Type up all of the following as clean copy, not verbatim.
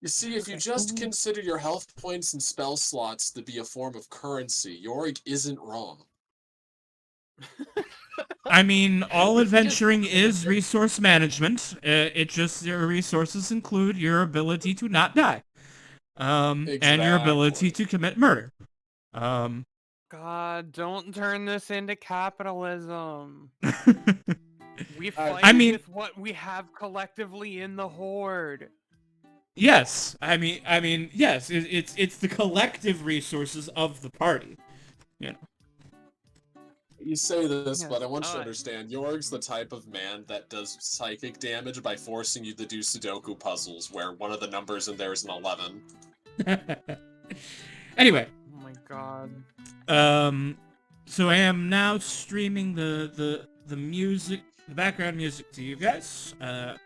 You see, if you Okay. just consider your health points and spell slots to be a form of currency, Yorick isn't wrong. I mean, all It's just adventuring is resource management. It just your resources include your ability to not die, and your ability Exactly. to commit murder. Um, God, don't turn this into capitalism. We I fight I mean, with what we have collectively in the horde. yes. Yes. It's the collective resources of the party. You know. You say this, but Yes. I want you to understand, Yorg's the type of man that does psychic damage by forcing you to do Sudoku puzzles, where one of the numbers in there is an 11. Anyway, Oh my god. so I am now streaming the music, the background music to you guys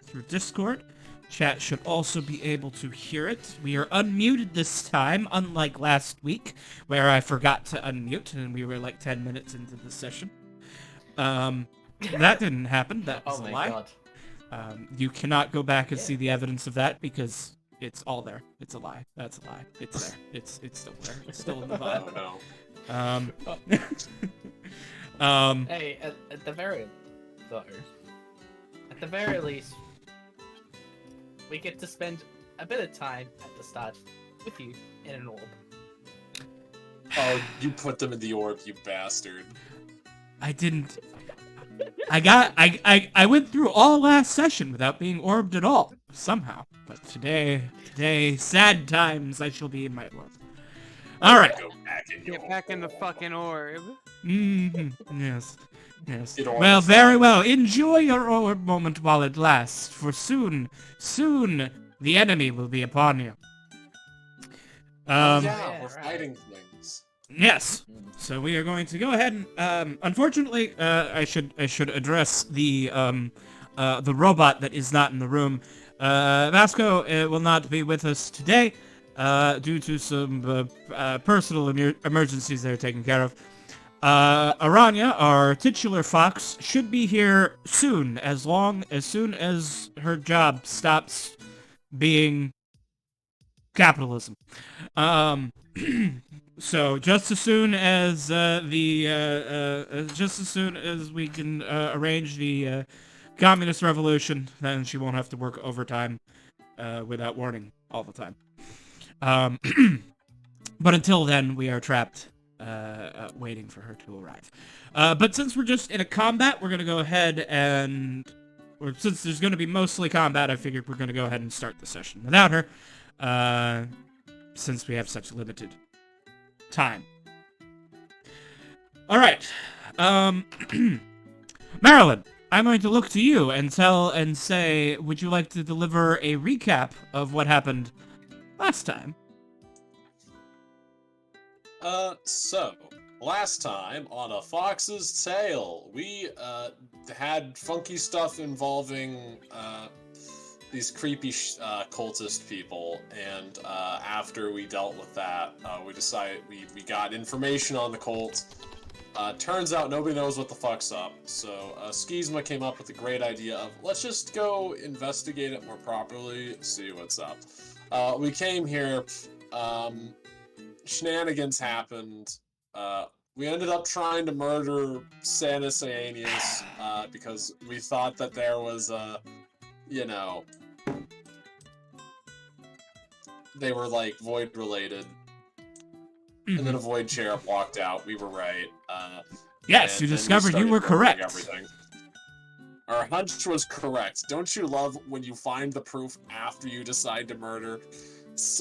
through Discord. Chat should also be able to hear it. We are unmuted this time, unlike last week, where I forgot to unmute and we were like 10 minutes into the session. That didn't happen. That was Oh a my lie. god. You cannot go back and Yeah. see the evidence of that because it's all there. It's a lie. That's a lie. It's there. It's still there. It's still in the vibe. Oh no. Hey, at the very though, at the very least, we get to spend a bit of time at the start with you in an orb. Oh, you put them in the orb, you bastard. I didn't. I went through all last session without being orbed at all somehow. But today, sad times. I shall be in my orb. All right. Go back in your Get back in the fucking orb. Yes. Yes. Get orb Well, aside. very well. Enjoy your orb moment while it lasts, for soon, the enemy will be upon you. Oh, yeah, Yeah, we're right. fighting things. Yes. So we are going to go ahead and, unfortunately, I should address the robot that is not in the room. Vasco will not be with us today, due to some personal emergencies they're taking care of. Aranya, our titular fox, should be here soon, as soon as her job stops being capitalism. So just as soon as just as soon as we can arrange the communist revolution, then she won't have to work overtime without warning all the time. But until then, we are trapped, waiting for her to arrive. But since we're just in a combat, we're gonna go ahead and, or since there's gonna be mostly combat, I figured we're gonna go ahead and start the session without her, since we have such limited time. All right, Marilyn, I'm going to look to you and say, would you like to deliver a recap of what happened last time? So, last time on A Fox's Tale, we, had funky stuff involving, these creepy, cultist people, and, after we dealt with that, we decided, we got information on the cult. Turns out nobody knows what the fuck's up, so, Skizma came up with the great idea of, let's just go investigate it more properly, see what's up. We came here, shenanigans happened. We ended up trying to murder Sanus Aeneas, because we thought that there was they were like void related. And then a void cherub walked out. We were right. Yes, you and then we discovered you started were murdering correct. Everything. Our hunch was correct. Don't you love when you find the proof after you decide to murder? Makes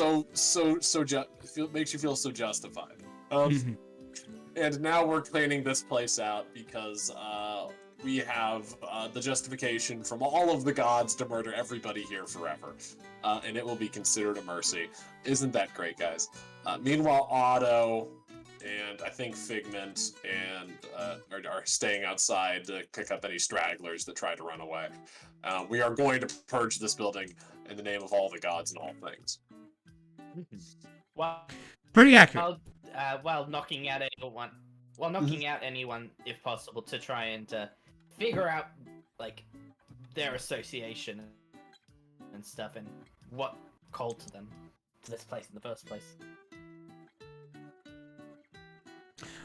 you feel so justified. And now we're cleaning this place out because we have the justification from all of the gods to murder everybody here forever, and it will be considered a mercy. Isn't that great, guys? Meanwhile, Otto and I think Figment and are staying outside to pick up any stragglers that try to run away. We are going to purge this building in the name of all the gods and all things. Well, Pretty accurate. while knocking out anyone if possible to try and figure out like their association and stuff and what called to them to this place in the first place.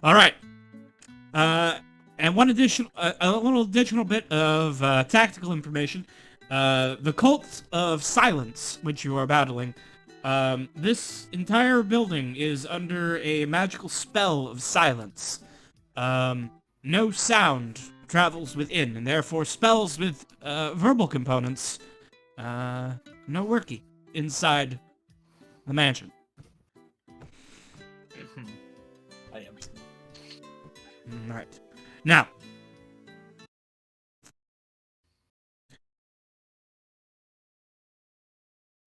All right. And one additional, a little additional bit of tactical information. The cult of silence, which you are battling, this entire building is under a magical spell of silence. No sound travels within, and therefore spells with verbal components, no worky inside the mansion. I am. Right. Now,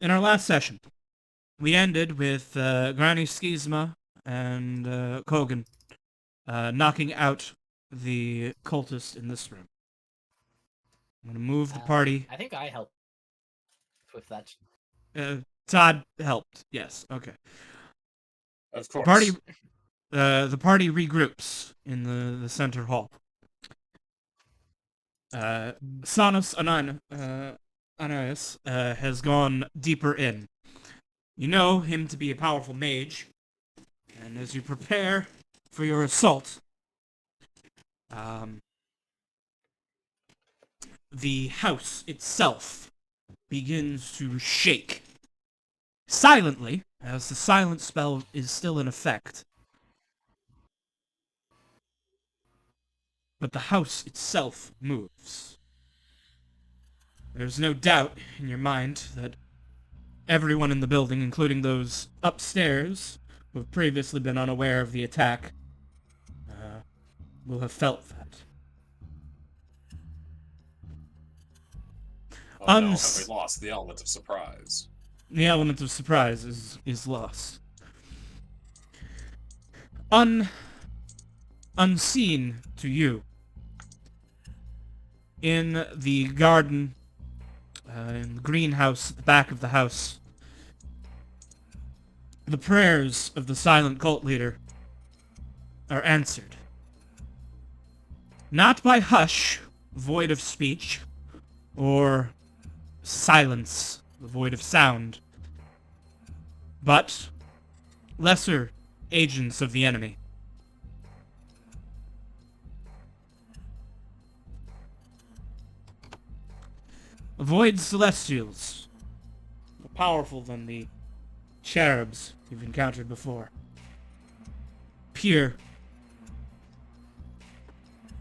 in our last session, we ended with Granny Schisma and Kogan knocking out the cultist in this room. I'm gonna move the party. I think I helped with that. Todd helped. Yes. Okay. Of course. The party regroups in the center hall. Sanus Ananias has gone deeper in. You know him to be a powerful mage, and as you prepare for your assault, the house itself begins to shake. Silently, as the silent spell is still in effect. But the house itself moves. There's no doubt in your mind that everyone in the building, including those upstairs who have previously been unaware of the attack, will have felt that. Oh no, have we lost the element of surprise? The element of surprise is lost. Unseen to you, in the garden, in the greenhouse at the back of the house, the prayers of the silent cult leader are answered. Not by hush, void of speech, or silence, void of sound, but lesser agents of the enemy. Void celestials, more powerful than the cherubs you've encountered before. Pure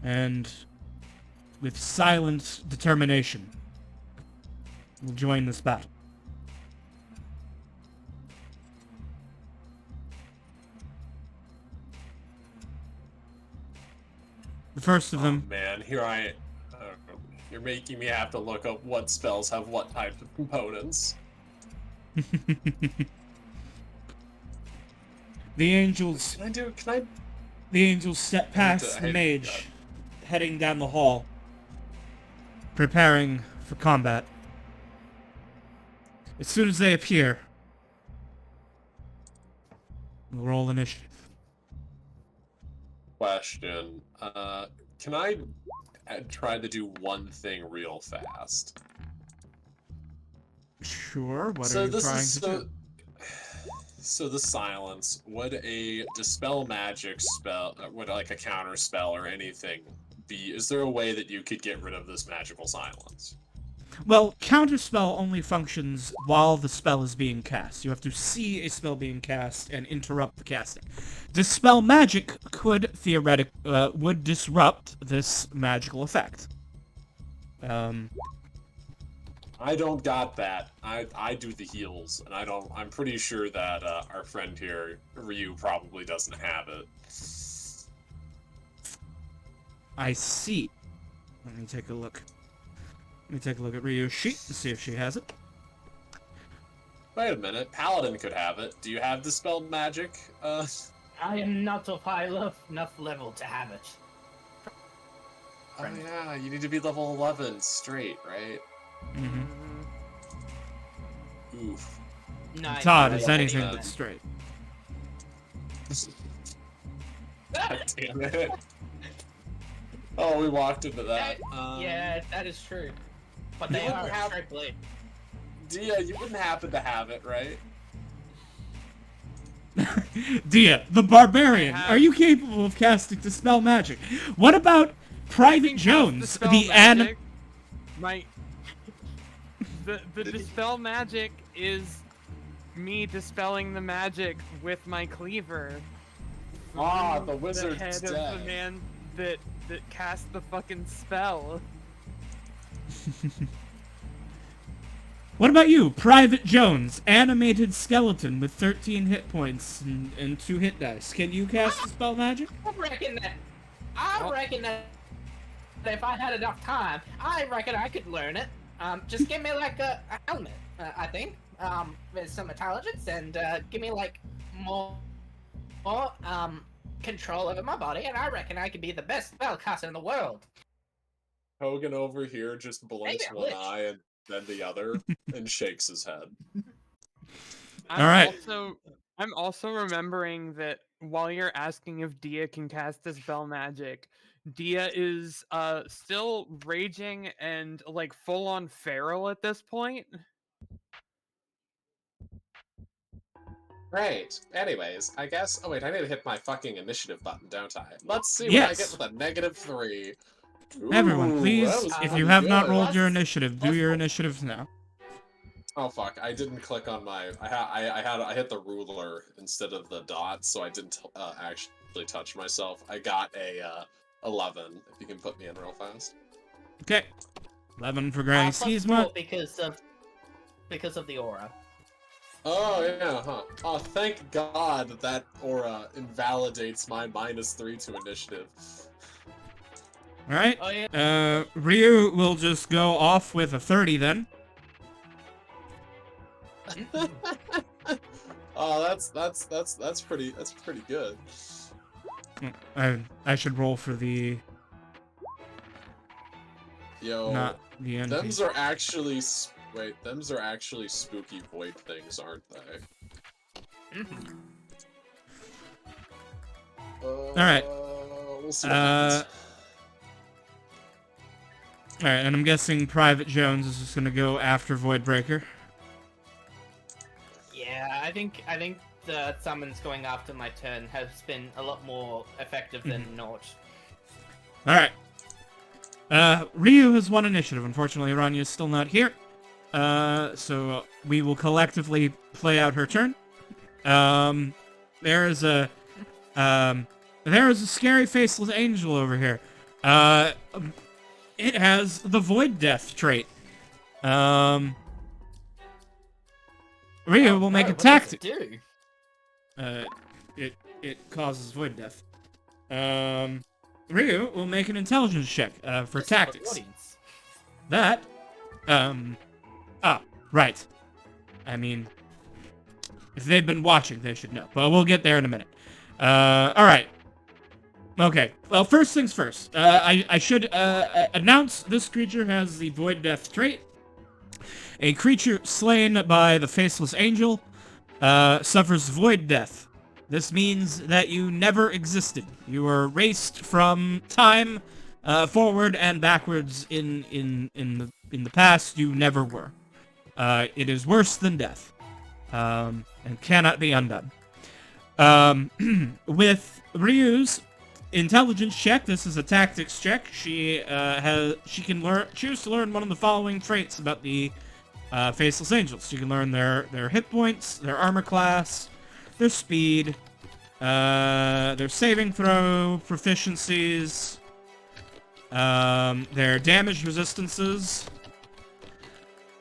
and with silent determination will join this battle. The first of them... Man, you're making me have to look up what spells have what type of components. The angels... Can The angels step past the mage, heading down the hall, preparing for combat. As soon as they appear, we'll roll initiative. Question. Can I try to do one thing real fast? Sure, what are you trying to do? So the silence, would a dispel magic spell, would like a counter spell or anything be, is there a way that you could get rid of this magical silence? Well, counterspell only functions while the spell is being cast. You have to see a spell being cast and interrupt the casting. Dispel magic could would disrupt this magical effect. I don't got that. I do the heals, and I'm pretty sure that our friend here, Ryu, probably doesn't have it. I see. Let me take a look. Let me take a look at Ryu's sheet to see if she has it. Wait a minute, Paladin could have it. Do you have dispelled magic? I am not of high enough level to have it. Oh yeah, you need to be level 11 straight, right? Mm-hmm. Oof. Nice. Todd is anything but straight. God damn it. Oh, we walked into that. Yeah, that is true. But they are straight blade. Dia, you wouldn't happen to have it, right? Dia, the barbarian, I have- are you capable of casting Dispel Magic? What about Private Cast Jones, Dispel the Magic. The dispel magic is me dispelling the magic with my cleaver. Ah, the The wizard's head of the dead. man that cast the fucking spell. What about you, Private Jones, animated skeleton with 13 hit points and 2 hit dice? Can you cast Dispel Magic? I reckon that if I had enough time, I reckon I could learn it. Just give me like a helmet, I think, with some intelligence, and give me like more control over my body, and I reckon I could be the best spellcaster in the world. Hogan over here just blinks Maybe I'm one rich. eye and then the other and shakes his head. I'm also remembering that while you're asking if Dia can cast Dispel Magic, Dia is still raging and like full on feral at this point. Great. Anyways, I guess. Oh wait, I need to hit my fucking initiative button, don't I? Let's see what I Yes. get with a -3. Everyone, Ooh, please, that was if pretty you have not good. rolled your Let's- initiative, do let's your roll. initiatives now. Oh fuck! I didn't click on my. I hit the ruler instead of the dot, so I didn't actually touch myself. I got a 11. If you can put me in real fast. Okay. 11 for Granny Plus Skisma. 4 because of the aura. Oh yeah, huh? Oh, thank God that aura invalidates my -3 to initiative. Alright. Oh yeah. Ryu will just go off with a 30 then. Oh, that's pretty good. I should roll for the Yo, not the end. them's are actually wait, them's are actually spooky void things, aren't they? Alright. We'll see what happens. Alright, and I'm guessing Private Jones is just gonna go after Voidbreaker. Yeah, I think the summons going after my turn has been a lot more effective than not. Alright. Ryu has won initiative. Unfortunately, Ranya is still not here. So we will collectively play out her turn. There is a scary faceless angel over here. It has the Void Death trait. Ryu will make a What does it tactic. do? It causes Void Death. Ryu will make an intelligence check for Just tactics. for the audience. That, right. I mean, if they've been watching, they should know. But we'll get there in a minute. Alright. Okay, well, first things first. I should, announce this creature has the Void Death trait. A creature slain by the Faceless Angel, suffers Void Death. This means that you never existed. You were erased from time, forward and backwards in the past. You never were. It is worse than death, and cannot be undone. With Ryu's intelligence check, this is a tactics check. She can choose to learn one of the following traits about the Faceless Angels. She can learn their hit points, their armor class, their speed, their saving throw proficiencies, their damage resistances.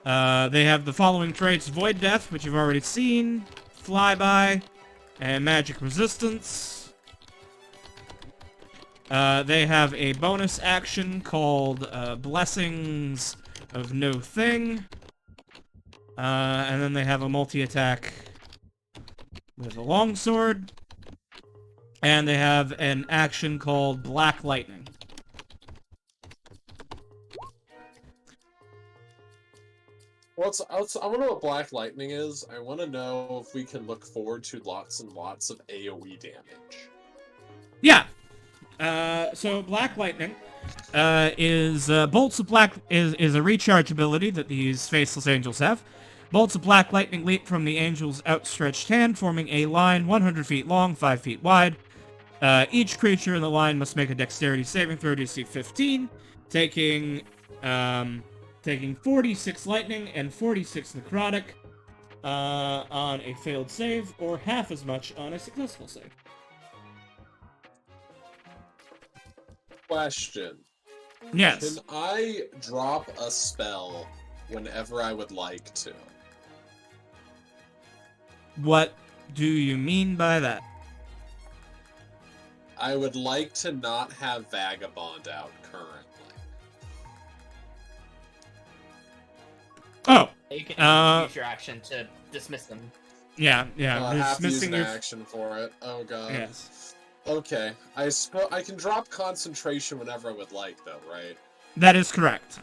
They have the following traits: Void Death, which you've already seen, Flyby, and Magic Resistance. They have a bonus action called Blessings of No Thing. And then they have a multi-attack with a longsword. And they have an action called Black Lightning. I wonder what Black Lightning is. I want to know if we can look forward to lots and lots of AoE damage. Yeah. So Black Lightning is Bolts of Black is a recharge ability that these Faceless Angels have. Bolts of black lightning leap from the angel's outstretched hand, forming a line 100 feet long, 5 feet wide. Each creature in the line must make a dexterity saving throw DC 15, taking 46 lightning and 46 necrotic on a failed save, or half as much on a successful save. Question. Yes. Can I drop a spell whenever I would like to? What do you mean by that? I would like to not have Vagabond out currently. Oh, You can use your action to dismiss them. yeah. I have to use Dismissing an your... action for it. Oh god. Yes. Okay. I can drop concentration whenever I would like, though, right? That is correct.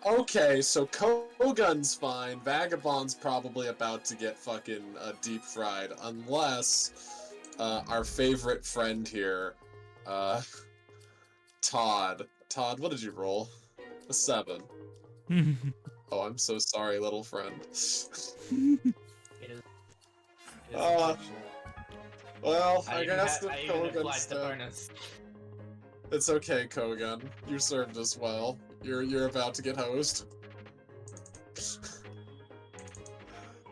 Okay, so Kogun's fine. Vagabond's probably about to get fucking deep fried, unless our favorite friend here, Todd. Todd, what did you roll? A 7. Oh, I'm so sorry, little friend. It is Well, I guess I even applied the Kogun's bonus. It's okay, Kogun. You served us well. You're about to get hosed.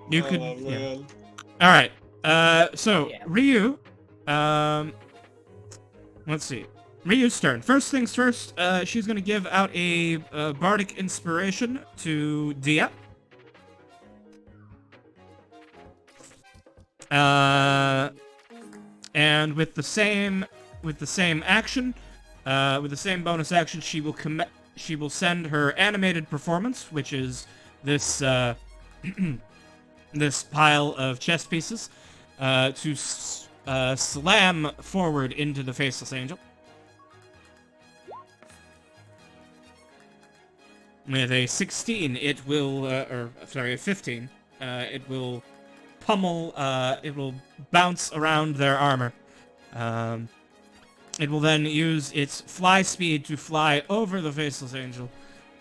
You could... Oh, yeah. man. Alright, so, Yeah. Ryu, let's see. Ryu's turn. First things first, she's gonna give out a bardic inspiration to Dia. And with the same action, with the same bonus action, she will send her animated performance, which is this this pile of chest pieces, to slam forward into the Faceless Angel. With a 16, it will, a 15, it will pummel, it will bounce around their armor. It will then use its fly speed to fly over the Faceless Angel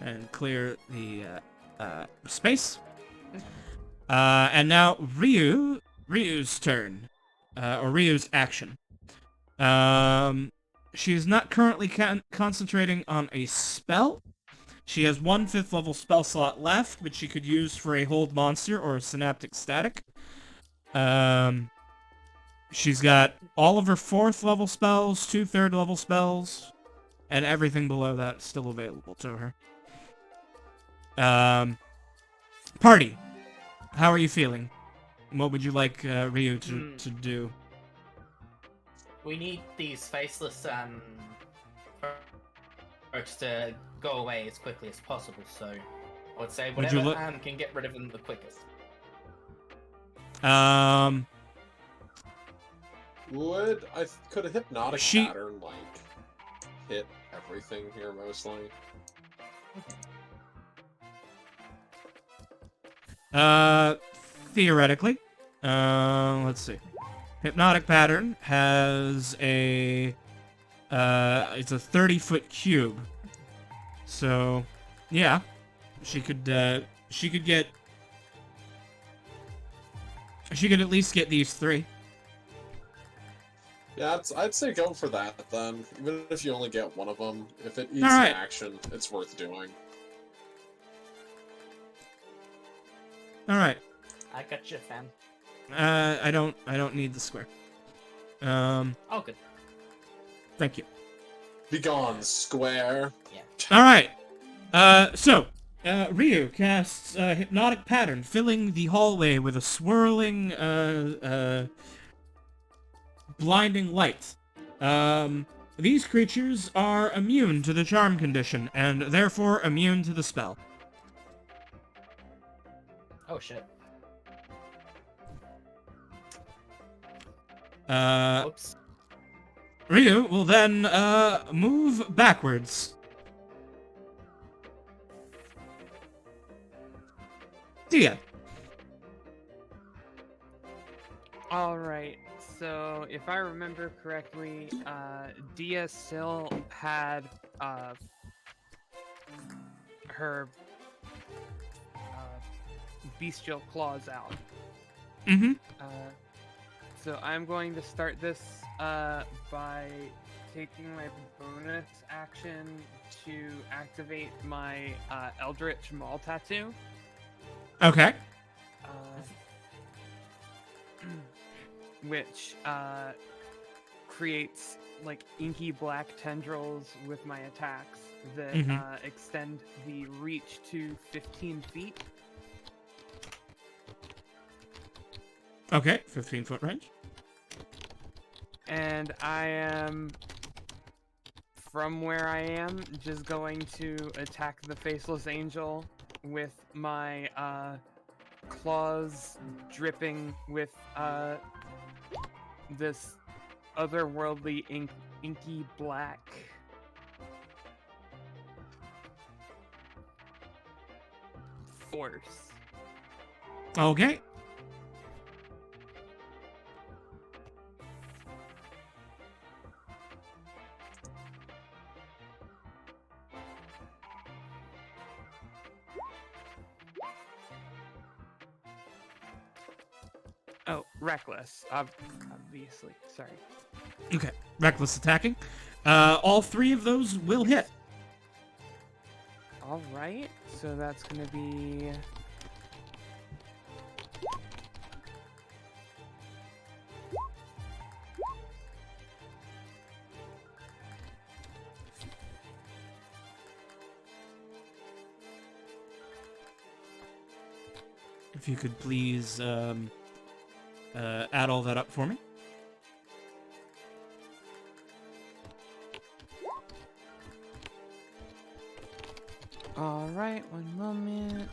and clear the space. And now Ryu's turn, or Ryu's action. She's not currently concentrating on a spell. She has one 5th level spell slot left, which she could use for a hold monster or a synaptic static. She's got all of her 4th level spells, 2 3rd level spells, and everything below that still available to her. Party, how are you feeling? What would you like Ryu to do? We need these faceless folks to go away as quickly as possible, so I would say whatever can get rid of them the quickest. Could a hypnotic pattern hit everything here mostly? Theoretically. Let's see. Hypnotic pattern has a it's a 30-foot cube. So, yeah, she could at least get these 3. Yeah, I'd say go for that then. Even if you only get one of them, if it eats Alright. an action, it's worth doing. All right. I got you, fam. I don't need the square. Oh, good. Thank you. Begone, square. All right. So, Ryu casts Hypnotic Pattern, filling the hallway with a swirling, blinding light. These creatures are immune to the charm condition, and therefore immune to the spell. Oh, shit. Whoops. Ryu will then, move backwards. Dia. Alright, so if I remember correctly, Dia still had her bestial claws out. Mm-hmm. So I'm going to start this by taking my bonus action to activate my Eldritch Maul Tattoo. Okay. Which creates like inky black tendrils with my attacks that extend the reach to 15 feet. Okay, 15-foot range. And I am, from where I am, just going to attack the Faceless Angel with my claws dripping with this otherworldly inky black. Force. Okay. Oh, reckless. Obviously. Sorry. Okay. Reckless attacking. All 3 of those will hit. All right. So that's going to be... If you could please add all that up for me. All right, one moment.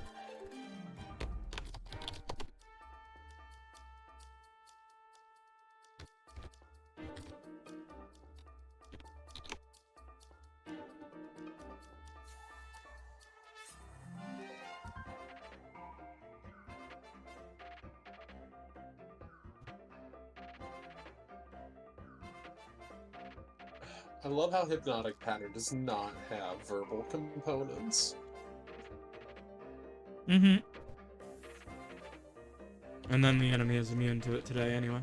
I love how Hypnotic Pattern does not have verbal components. Mm-hmm. And then the enemy is immune to it today anyway.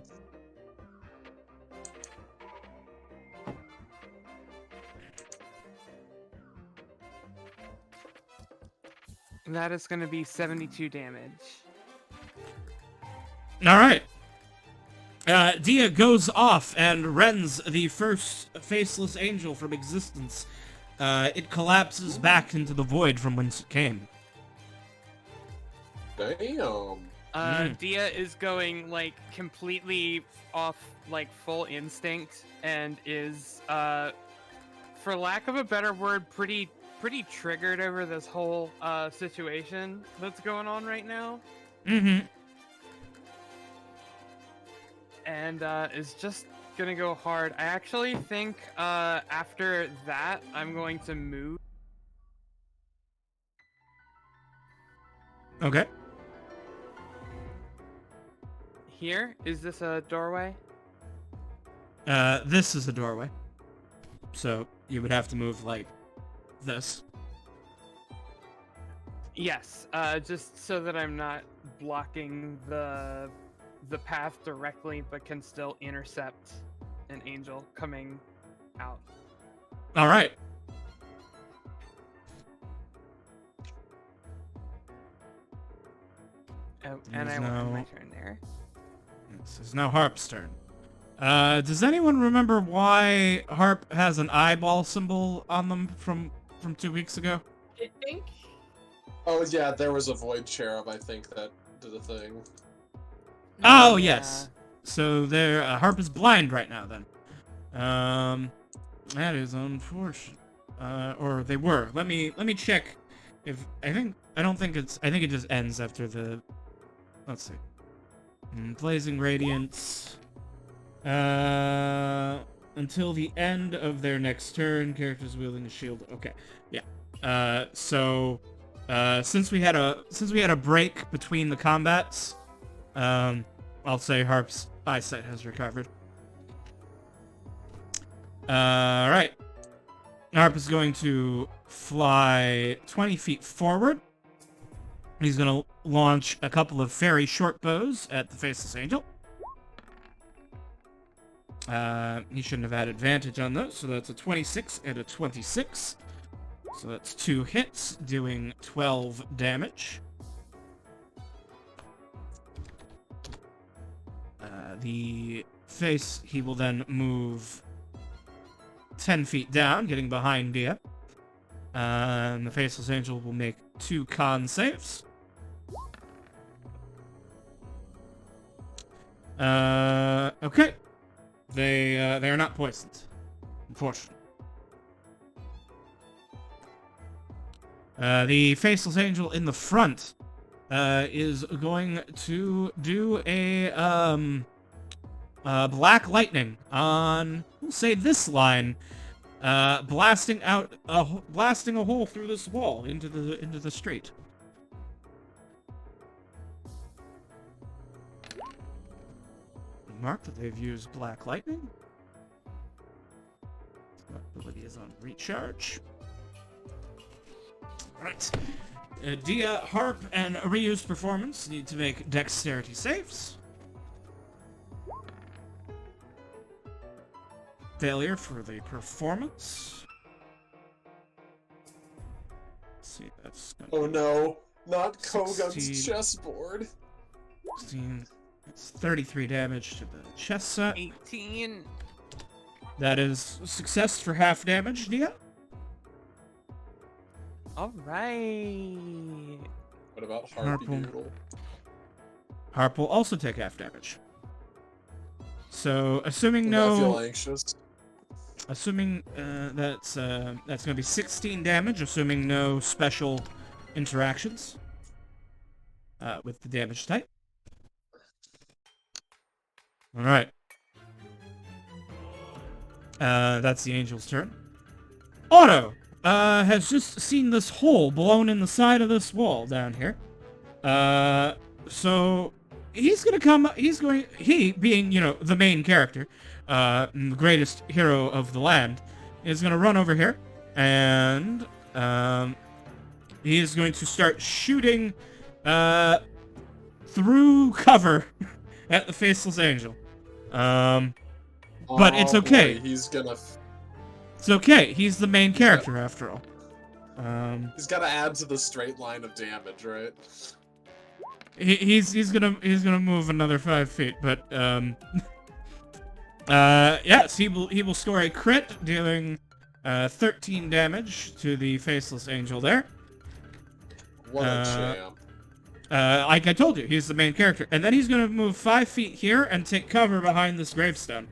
That is going to be 72 damage. All right. Dia goes off and rends the first Faceless Angel from existence. It collapses back into the void from whence it came. Damn. Dia is going, like, completely off, like, full instinct and is, for lack of a better word, pretty triggered over this whole, situation that's going on right now. Mm-hmm. And is just gonna go hard. I actually think after that, I'm going to move. Okay. Here, is this a doorway? This is a doorway. So you would have to move like this. Yes, just so that I'm not blocking the path directly, but can still intercept an angel coming out. All right. Oh, and I will end my turn there. This is now Harp's turn. Does anyone remember why Harp has an eyeball symbol on them from 2 weeks ago? I think. Oh yeah, there was a Void Cherub, I think, that did a thing. Oh, Yeah. yes. So there, Harp is blind right now, then. That is unfortunate. Or they were. Let me check if, I think it just ends after the, let's see. Blazing Radiance. Until the end of their next turn, characters wielding a shield. Okay, yeah. So, since we had a break between the combats, I'll say Harp's eyesight has recovered. Alright. Harp is going to fly 20 feet forward. He's gonna launch a couple of fairy short bows at the Faceless Angel. He shouldn't have had advantage on those, so that's a 26 and a 26. So that's 2 hits, doing 12 damage. The face, he will then move 10 feet down, getting behind Dia. And the Faceless Angel will make 2 con saves. Okay. They are not poisoned, unfortunately. The Faceless Angel in the front is going to do a black lightning on, we'll say, this line, blasting a hole through this wall into the street. Mark that they've used black lightning. That ability is on recharge. Right. Dia, Harp, and Ryu's performance need to make dexterity saves. Failure for the performance. Let's see, that's gonna Oh no, not 16. Kogun's chessboard. 16. It's 33 damage to the chest set. 18. That is a success for half damage, Dia. All right. What about Harpy Harple. Doodle? Harp will also take half damage. So, assuming Do not feel no, anxious. assuming that's gonna be 16 damage, assuming no special interactions with the damage type. All right. That's the angel's turn. Otto has just seen this hole blown in the side of this wall down here. So he's gonna come. He being, you know, the main character, the greatest hero of the land, is gonna run over here, and he is going to start shooting through cover at the Faceless Angel. But it's Oh, okay. boy, he's gonna. It's okay. He's the main character after all. He's gotta add to the straight line of damage, right? He's gonna move another 5 feet, but yes, he will score a crit, dealing 13 damage to the Faceless Angel there. What a champ. Like I told you, he's the main character, and then he's gonna move 5 feet here and take cover behind this gravestone.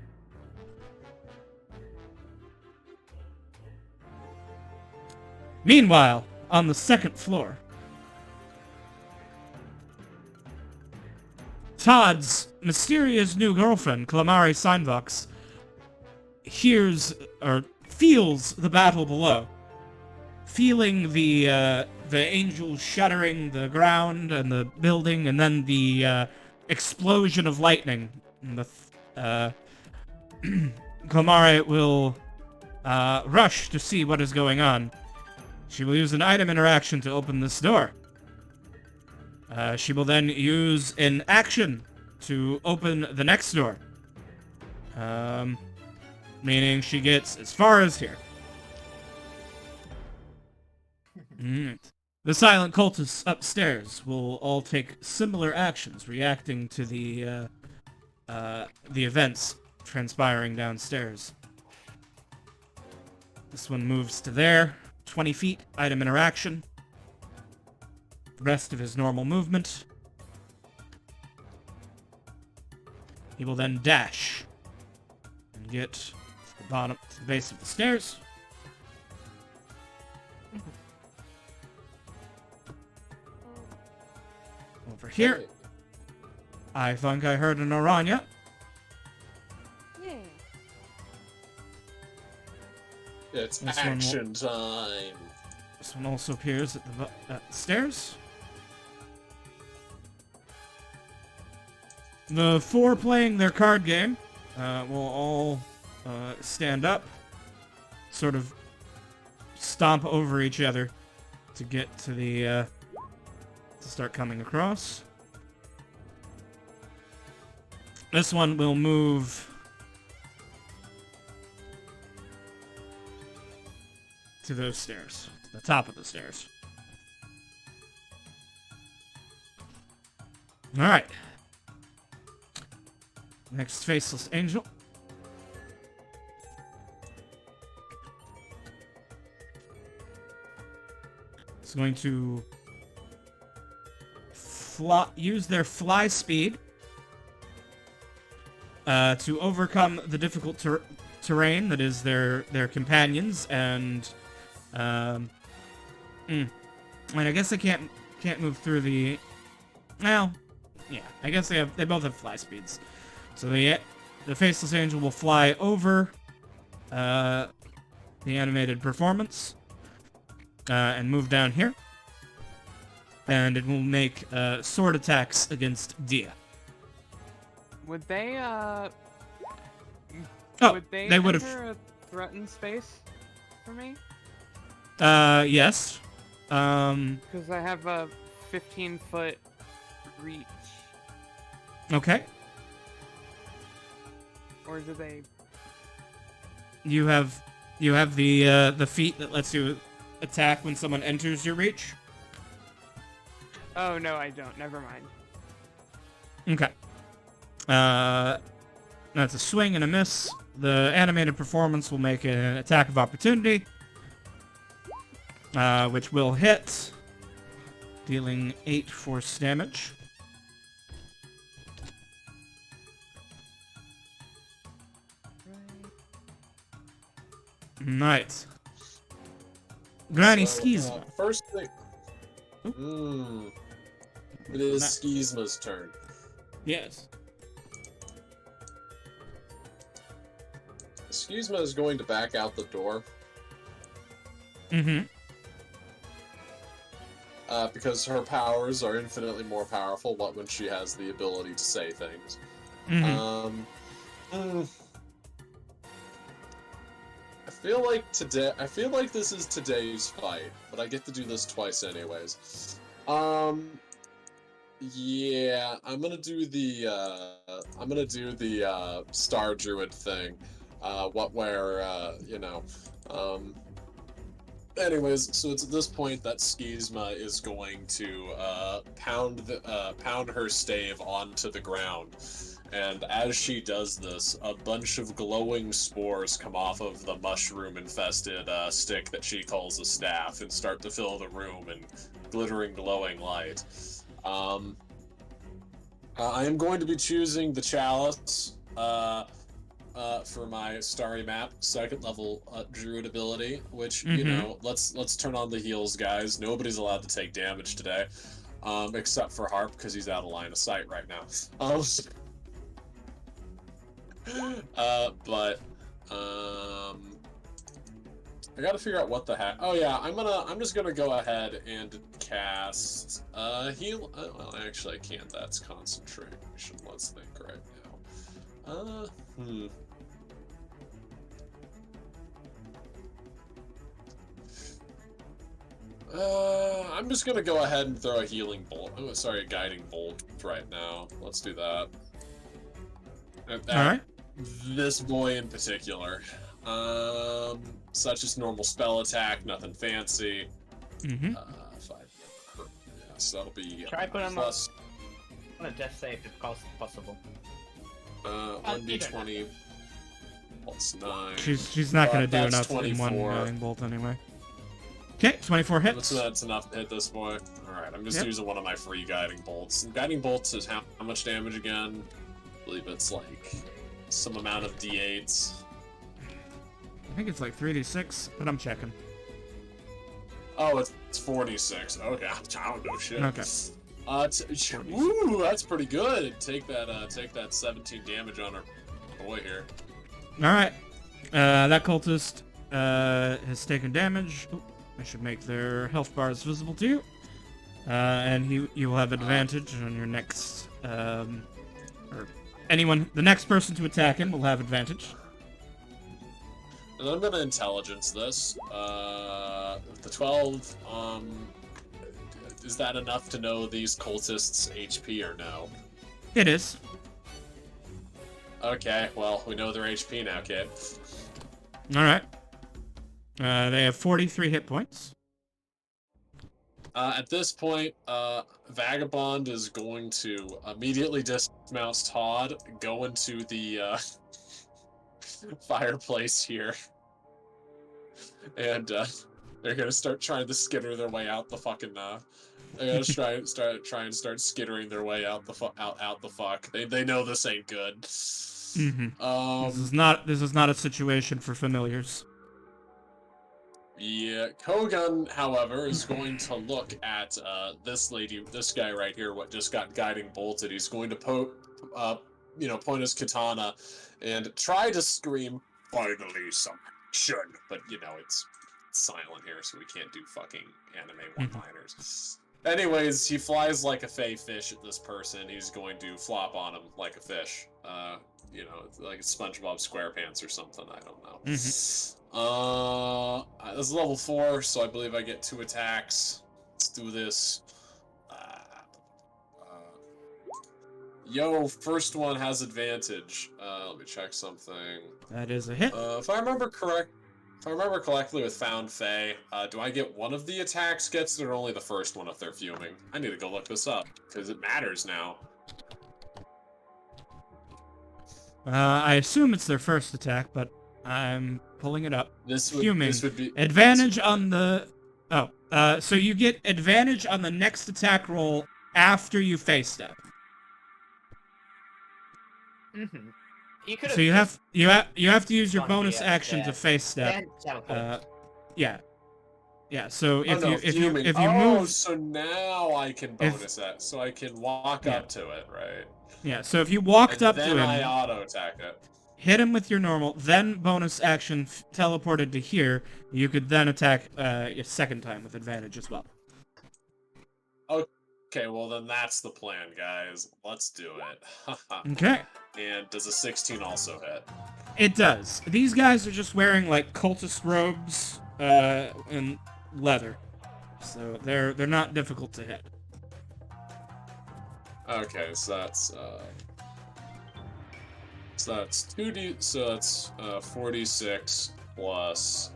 Meanwhile, on the second floor, Todd's mysterious new girlfriend, Klamari Seinvox, hears or feels the battle below, feeling the angel shuddering the ground and the building, and then the explosion of lightning. And the Klamari will rush to see what is going on. She will use an item interaction to open this door. She will then use an action to open the next door. Meaning she gets as far as here. The silent cultists upstairs will all take similar actions, reacting to the events transpiring downstairs. This one moves to there. 20 feet, item interaction. The rest of his normal movement. He will then dash and get to the base of the stairs. Over here. Hey, I think I heard an Orania. it's This one will- action time. This one also appears at the stairs. The 4 playing their card game will all stand up, sort of stomp over each other to get to the start coming across. This one will move to those stairs, the top of the stairs. All right. Next faceless angel. It's going to use their fly speed to overcome the difficult terrain that is their companions, and I guess they can't move through the. Well, yeah, I guess they both have fly speeds, so the faceless angel will fly over the animated performance and move down here, and it will make sword attacks against Dia. Would they, would they would have. enter a threatened space for me? Yes. Because I have a 15-foot reach. Okay. Or do they... You have the feat that lets you attack when someone enters your reach? Oh, no, I don't. Never mind. Okay. That's a swing and a miss. The animated performance will make an attack of opportunity, which will hit, dealing 8 force damage. Nice. Granny Schizma. First thing. It is Schizma's turn. Yes. Schizma is going to back out the door. Mm-hmm. Because her powers are infinitely more powerful when she has the ability to say things. Mm-hmm. I feel like this is today's fight, but I get to do this twice anyways. Yeah, I'm gonna do the Star Druid thing. Anyways, so it's at this point that Schizma is going to pound her stave onto the ground. And as she does this, a bunch of glowing spores come off of the mushroom-infested stick that she calls a staff and start to fill the room in glittering, glowing light. I am going to be choosing the Chalice for my Starry Map, 2nd level Druid ability, which, you know, let's turn on the heals, guys. Nobody's allowed to take damage today, except for Harp, because he's out of line of sight right now. I gotta figure out what the heck. Oh yeah, I'm just gonna go ahead and cast heal. Well, actually I can't. That's concentration. Let's think right now. I'm just gonna go ahead and throw a healing bolt. Oh, sorry, a guiding bolt right now. Let's do that. All right. This boy in particular. Such as normal spell attack, nothing fancy. 5. Yeah, so that'll be Try put him plus on a death save if possible. 1d20 plus 9. She's not gonna do that's enough in one 24. guiding bolt anyway. Okay, 24 hits. So that's enough to hit this boy. Alright, I'm just using one of my free guiding bolts. And guiding bolts is how much damage again? I believe it's like some amount of d8s. I think it's like 3d6, but I'm checking. Oh, it's 46. Okay, I don't know shit. Okay. Ooh, that's pretty good. Take that 17 damage on her boy here. All right, that cultist has taken damage. Ooh, I should make their health bars visible to you, and you will have advantage on your next, or anyone. The next person to attack him will have advantage. And I'm gonna intelligence this. The 12. is that enough to know these cultists' HP or no? It is. Okay, well, we know their HP now, kid. Alright. They have 43 hit points. At this point, Vagabond is going to immediately dismount Todd, go into the fireplace here, and they're gonna start trying to skitter their way out the fucking. They're gonna start skittering their way out the out the fuck. They know this ain't good. Mm-hmm. This is not a situation for familiars. Yeah, Kogan, however, is going to look at this guy right here, what just got guiding bolted. He's going to point his katana and try to scream, "Finally, some action!" But it's silent here, so we can't do fucking anime one-liners. Anyways, he flies like a fey fish at this person. He's going to flop on him like a fish. It's like SpongeBob SquarePants or something. I don't know. This is level 4, so I believe I get 2 attacks. Let's do this. First one has advantage. Let me check something. That is a hit. If I remember correctly with Found Fey, do I get one of the attacks gets it or only the first one if they're fuming? I need to go look this up, because it matters now. I assume it's their first attack, but I'm pulling it up. This would be advantage on the. So you get advantage on the next attack roll after you face step. Mm-hmm. So you have to use your bonus action to face step. Yeah. So if you move. So now I can bonus that. So I can walk up to it, right? Yeah. So if you walked up to him, then I auto attack it. Hit him with your normal, then bonus action teleported to here. You could then attack a second time with advantage as well. Okay, well then that's the plan, guys. Let's do it. Okay. And does a 16 also hit? It does. These guys are just wearing like cultist robes and leather, so they're not difficult to hit. Okay, so that's 2d. So that's 46 plus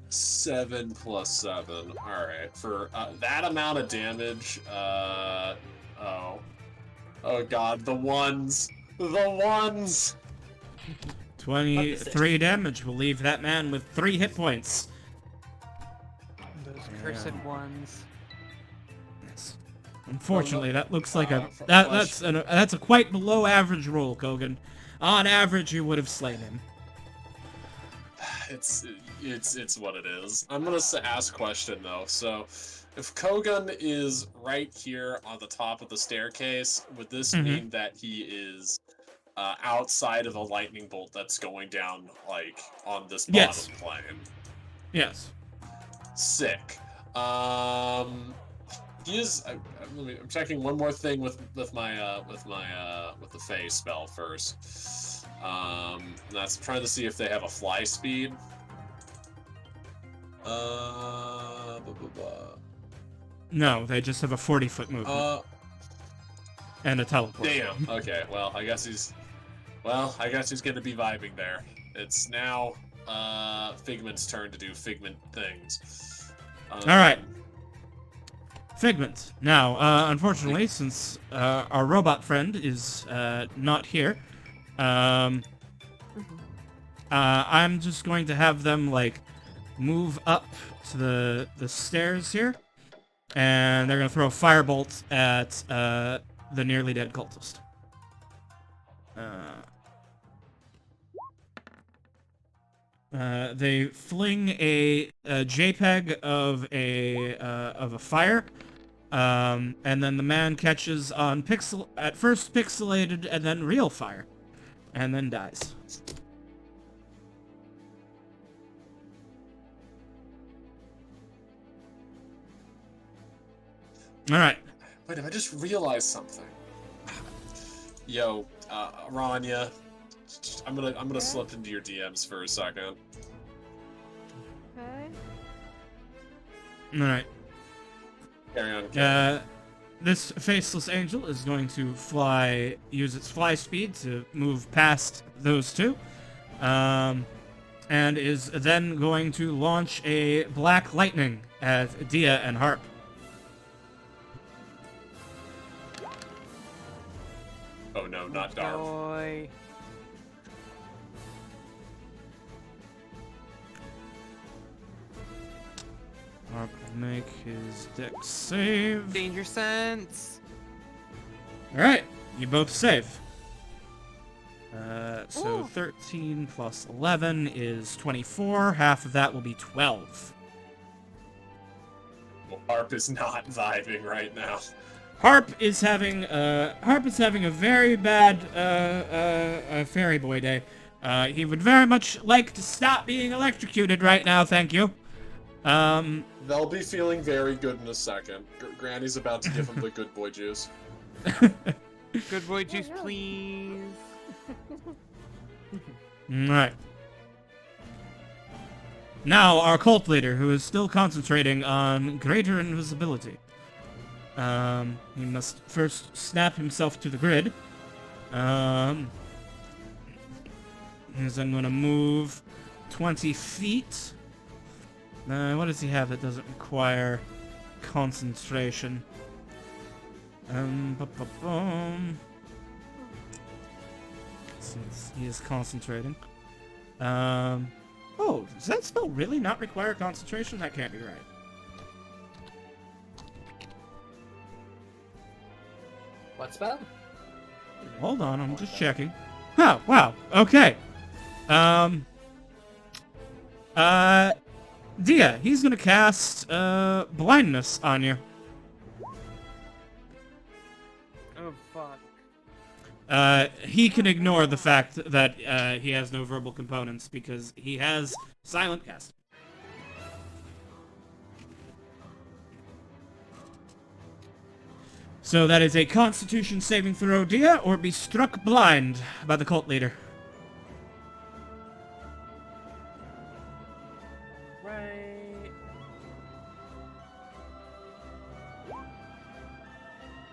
7 plus 7. All right, for that amount of damage. Oh god, the ones. 23 damage will leave that man with 3 hit points. Those cursed ones. Yes. Unfortunately, that looks like that's a quite below average roll, Kogan. On average, you would have slain him. It's what it is. I'm gonna ask a question though. So, if Kogan is right here on the top of the staircase, would this mean that he is outside of the lightning bolt that's going down, like on this bottom plane? Yes. Sick. He is. I'm checking one more thing with the Fey spell first. That's trying to see if they have a fly speed. No, they just have a 40-foot movement. And a teleport. Damn. Okay. Well, I guess he's gonna be vibing there. It's now Figment's turn to do Figment things. All right. Figment. Now, unfortunately, since our robot friend is not here, I'm just going to have them like move up to the stairs here, and they're gonna throw a firebolt at the nearly dead cultist. They fling a JPEG of a fire, and then the man catches on at first pixelated and then real fire, and then dies. All right. Wait, I just realized something. Yo, Rania, I'm gonna slip into your DMs for a second. Okay. All right. Carry on. This faceless angel is going to use its fly speed to move past those two, and is then going to launch a black lightning at Dia and Harp. Oh no, not Darv. Boy. Harp will make his dex save. Danger sense. Alright, you both save. So Ooh. 13 plus 11 is 24. Half of that will be 12. Well, Harp is not vibing right now. Harp is having a very bad fairy boy day. He would very much like to stop being electrocuted right now, thank you. They'll be feeling very good in a second. Granny's about to give him the good boy juice. Good boy juice, please. Alright. Now, our cult leader, who is still concentrating on greater invisibility. He must first snap himself to the grid. He's then going to move 20 feet. What does he have that doesn't require concentration? Since he is concentrating. Oh, does that spell really not require concentration? That can't be right. What spell? Hold on, I'm just checking. Oh, wow. Okay. Dia, he's gonna cast, blindness on you. Oh, fuck. He can ignore the fact that, he has no verbal components because he has silent cast. So that is a Constitution saving throw, Dia, or be struck blind by the cult leader. Right.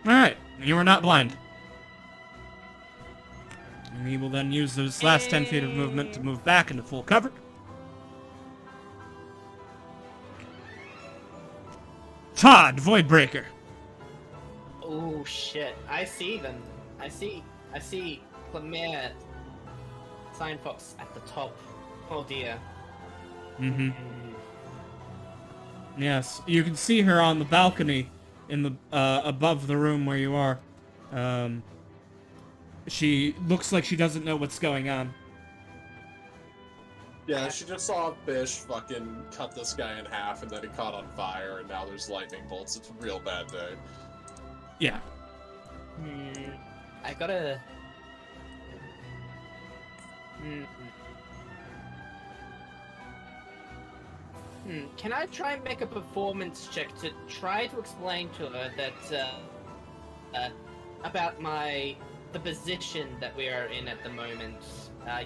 Alright, you are not blind. And he will then use those last 10 feet of movement to move back into full cover. Todd, Voidbreaker. Oh shit! I see them. I see Clemere signposts at the top. Oh dear. Mm-hmm. Yes, you can see her on the balcony in the above the room where you are. She looks like she doesn't know what's going on. Yeah, she just saw Bish fucking cut this guy in half and then he caught on fire and now there's lightning bolts. It's a real bad day. Yeah. I gotta. Can I try and make a performance check to try to explain to her that about the position that we are in at the moment,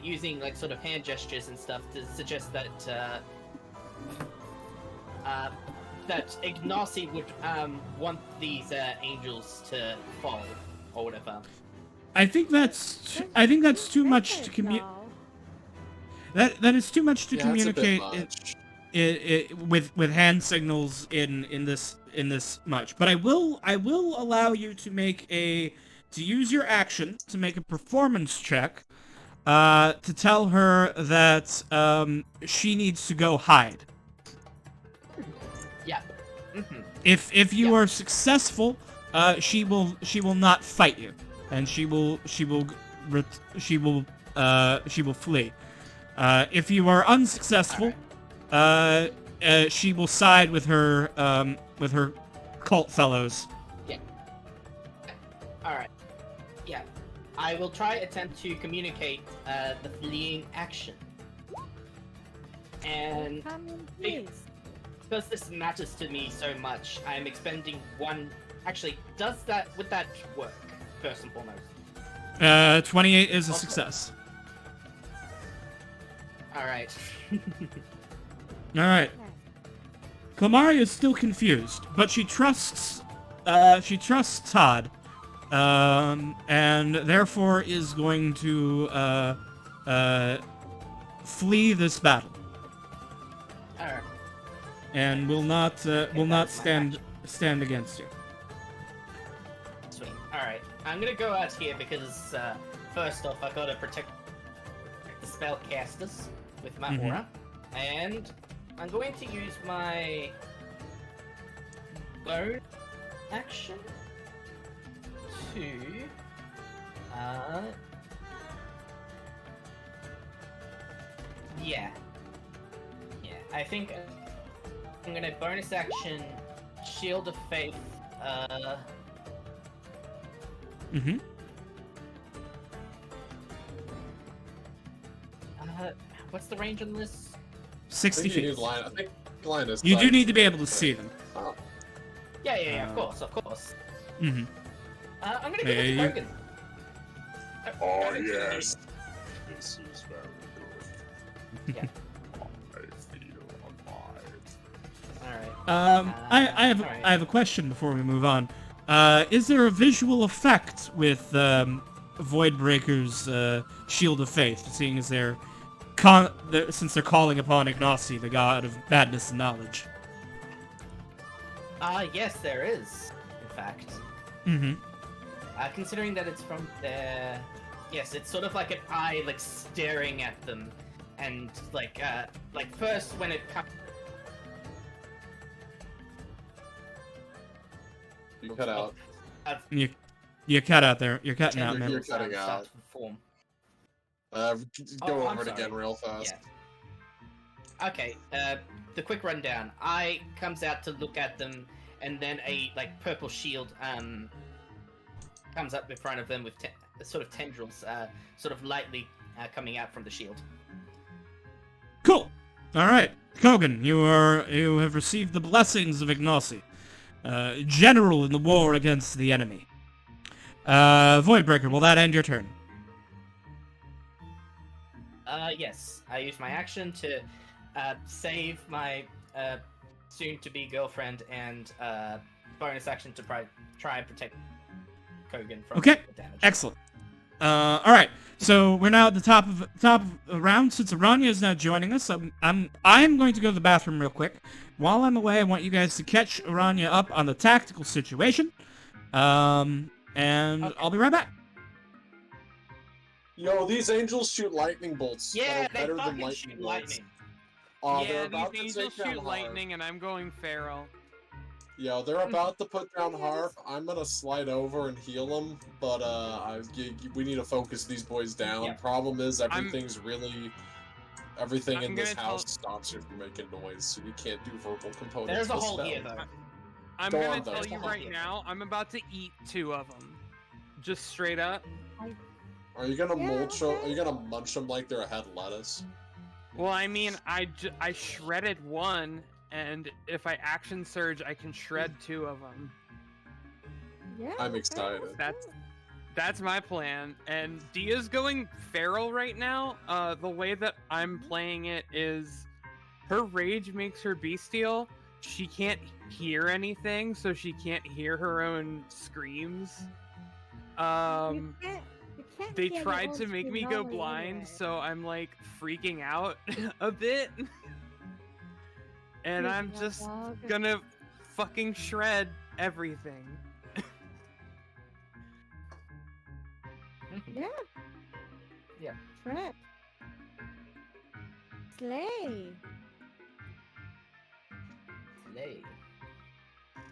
using like sort of hand gestures and stuff to suggest that that Ignacy would want these angels to fall or whatever. I think that's too much to communicate. That is too much to communicate with hand signals in this much. But I will allow you to use your action to make a performance check to tell her that she needs to go hide. Yeah. Mm-hmm. If you are successful, she will not fight you, and she will flee. If you are unsuccessful, she will side with her cult fellows. Yeah. All right. Yeah. I will try attempt to communicate the fleeing action. And because this matters to me so much, I am expending one. Actually, would that work? First and foremost. 28 is a success. All right. All right. Kamari is still confused, but she trusts Todd, and therefore is going to flee this battle, Alright. and will not stand against you. Sweet. Alright. I'm gonna go out here because, first off, I gotta protect the spellcasters with my aura. And I'm going to use my bone action to yeah, I think I'm gonna bonus action Shield of Faith what's the range on this? 60 feet. I think line is You do need to be able to see them. Oh. Yeah, of course. Mm-hmm. I'm gonna give it to Logan. Oh, yes. This is very good. Yeah. I feel alive. Alright. I have a question before we move on. Is there a visual effect with Voidbreaker's Shield of Faith, seeing as since they're calling upon Ignacy, the god of badness and knowledge? Yes, there is, in fact. Mm-hmm. Considering that it's from there, yes, it's sort of like an eye, like, staring at them, and, like first when it comes... You cut out. You cut out there. You're cutting out, man. You're cutting out. Form. Go I'm over it sorry. again real fast. Yeah. Okay, the quick rundown. Eye comes out to look at them, and then a, like, purple shield, comes up in front of them with sort of tendrils, sort of lightly coming out from the shield. Cool. All right, Kogan, you have received the blessings of Ignacy, general in the war against the enemy. Voidbreaker, will that end your turn? Yes. I use my action to save my soon-to-be girlfriend, and bonus action to try and protect Kogan from the damage. Excellent. All right. So we're now at the top of the round. Since Aranya is now joining us, I'm going to go to the bathroom real quick. While I'm away, I want you guys to catch Aranya up on the tactical situation, and Okay. I'll be right back. Yo, these angels shoot lightning bolts. Yeah, that are they better than fucking lightning shoot bolts. lightning. They're Yeah, about these to angels take down shoot Harv. lightning, and I'm going feral. Yo, they're about to put down Harv. I'm gonna slide over and heal them, but we need to focus these boys down. Yeah. Problem is, everything I'm in this gonna house stops you from making noise, so you can't do verbal components. There's a with hole here, spells. though. I'm Go gonna on, though. tell There's you a hole right here. now, I'm about to eat 2 of them. Just straight up. Are you gonna Yeah, mulch them? okay. Are you gonna munch them like they're a head of lettuce? Well, I mean, I shredded 1, and if I action surge, I can shred 2 of them. Yeah. I'm okay. excited. That's my plan. And Dia's going feral right now. The way that I'm playing it is, her rage makes her bestial. She can't hear anything, so she can't hear her own screams. You can't They hear your tried own to make scream me go normally blind, anyway. so I'm like freaking out a bit. And I'm Freaking out, just dog. gonna fucking shred everything. Yeah. Yeah. Trap. Slay. Slay.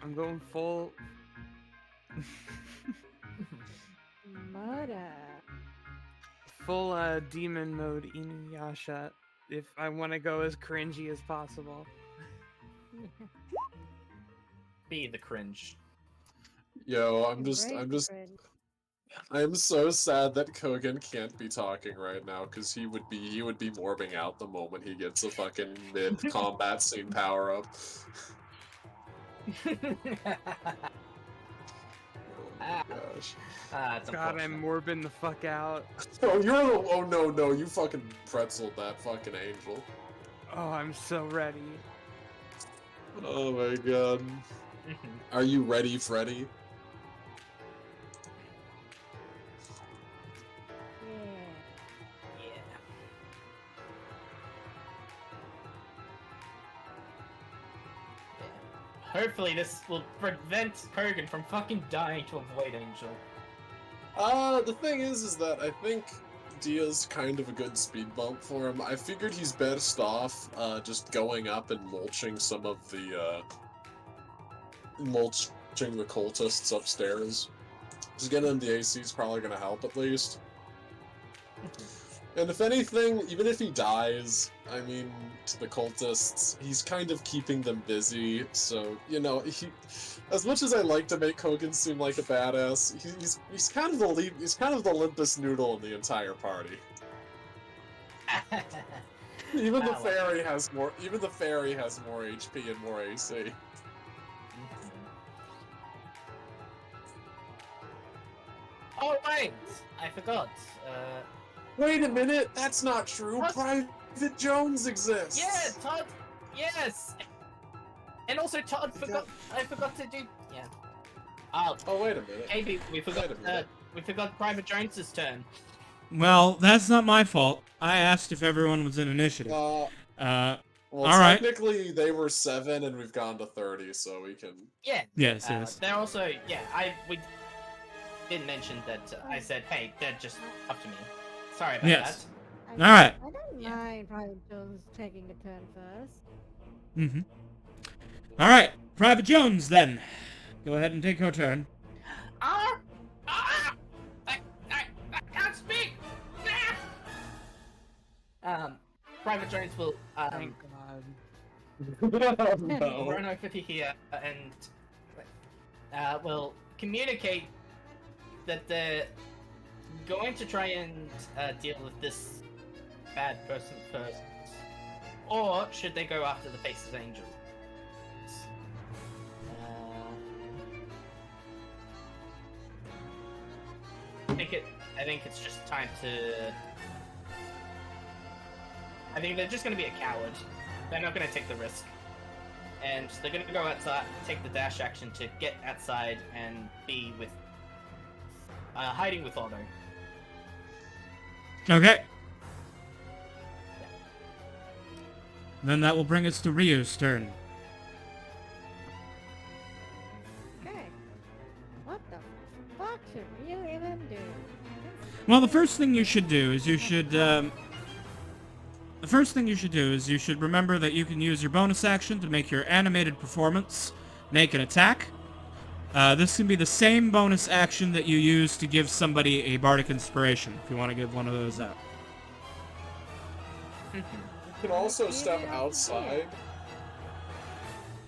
I'm going full. Murder. Full demon mode Inuyasha, if I want to go as cringy as possible. Be the cringe. Yo, I'm Great friend. I'm so sad that Kogan can't be talking right now, because he would be morbing out the moment he gets a fucking mid-combat scene power-up. Oh my gosh. It's God, I'm unfortunate. morbing the fuck out. Oh, no, you fucking pretzeled that fucking angel. Oh, I'm so ready. Oh my god. Are you ready, Freddy? Yeah. Yeah. Hopefully this will prevent Kogan from fucking dying to avoid Angel. The thing is that I think Dia's kind of a good speed bump for him. I figured he's best off, just going up and mulching some of the, mulching the cultists upstairs. Just getting them the AC is probably gonna help at least. And if anything, even if he dies, I mean, to the cultists, he's kind of keeping them busy, so, you know, as much as I like to make Kogan seem like a badass, he's kind of the limpest noodle in the entire party. Even the fairy has more HP and more AC. Oh wait, I forgot. Wait a minute, that's not true. What? Private Jones exists. Yeah, Todd. Yes. And also Todd forgot. I forgot to do. Yeah. Oh, Oh, wait a minute. maybe we forgot. Wait a minute. We forgot Private Jones's turn. Well, that's not my fault. I asked if everyone was in initiative. Well, Alright. technically they were 7 and we've gone to 30, so we can. Yeah. Yes, yes. They're also. Yeah. We didn't mention that. I said, hey, they're just up to me. Sorry about Yes. that. Alright. I don't Yeah. mind Private Jones taking a turn first. Mm-hmm. Alright, Private Jones, then. Go ahead and take your turn. I can't speak. Private Jones will Thank God. No. run over to here and will communicate that they're going to try and deal with this bad person first, or should they go after the Faces Angel? I think it's just time to. I think they're just going to be a coward. They're not going to take the risk, and they're going to go outside, take the dash action to get outside and be with, hiding with Otto. Okay. Then that will bring us to Ryu's turn. Okay. What the fuck should you even do? Well, the first thing you should do is you should remember that you can use your bonus action to make your animated performance make an attack. This can be the same bonus action that you use to give somebody a bardic inspiration, if you want to give one of those out. You can also step outside.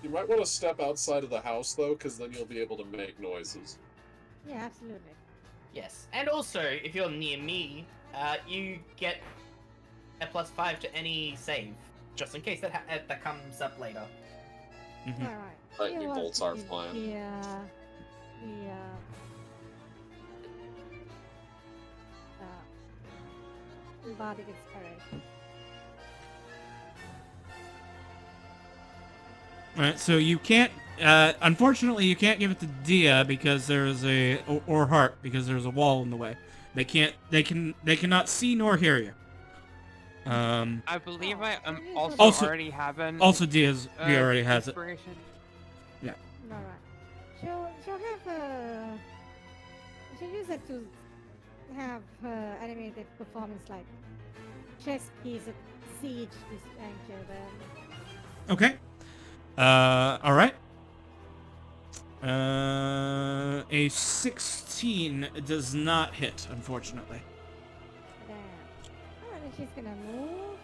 You might want to step outside of the house, though, because then you'll be able to make noises. Yeah, absolutely. Yes, and also if you're near me, you get a +5 to any save, just in case that comes up later. Mhm. Alright. Lightning bolts are flying. The bardic inspiration. Alright, so you can't, unfortunately you can't give it to Dia because there's or Hart, because there's a wall in the way. They cannot see nor hear you. I believe I am Also- also already having. Also Dia already has it. inspiration. Alright. She'll have she'll use it to have her animated performance like chess piece at siege this angel then. Okay. Alright. A 16 does not hit, unfortunately. Damn. Alright, then she's gonna move.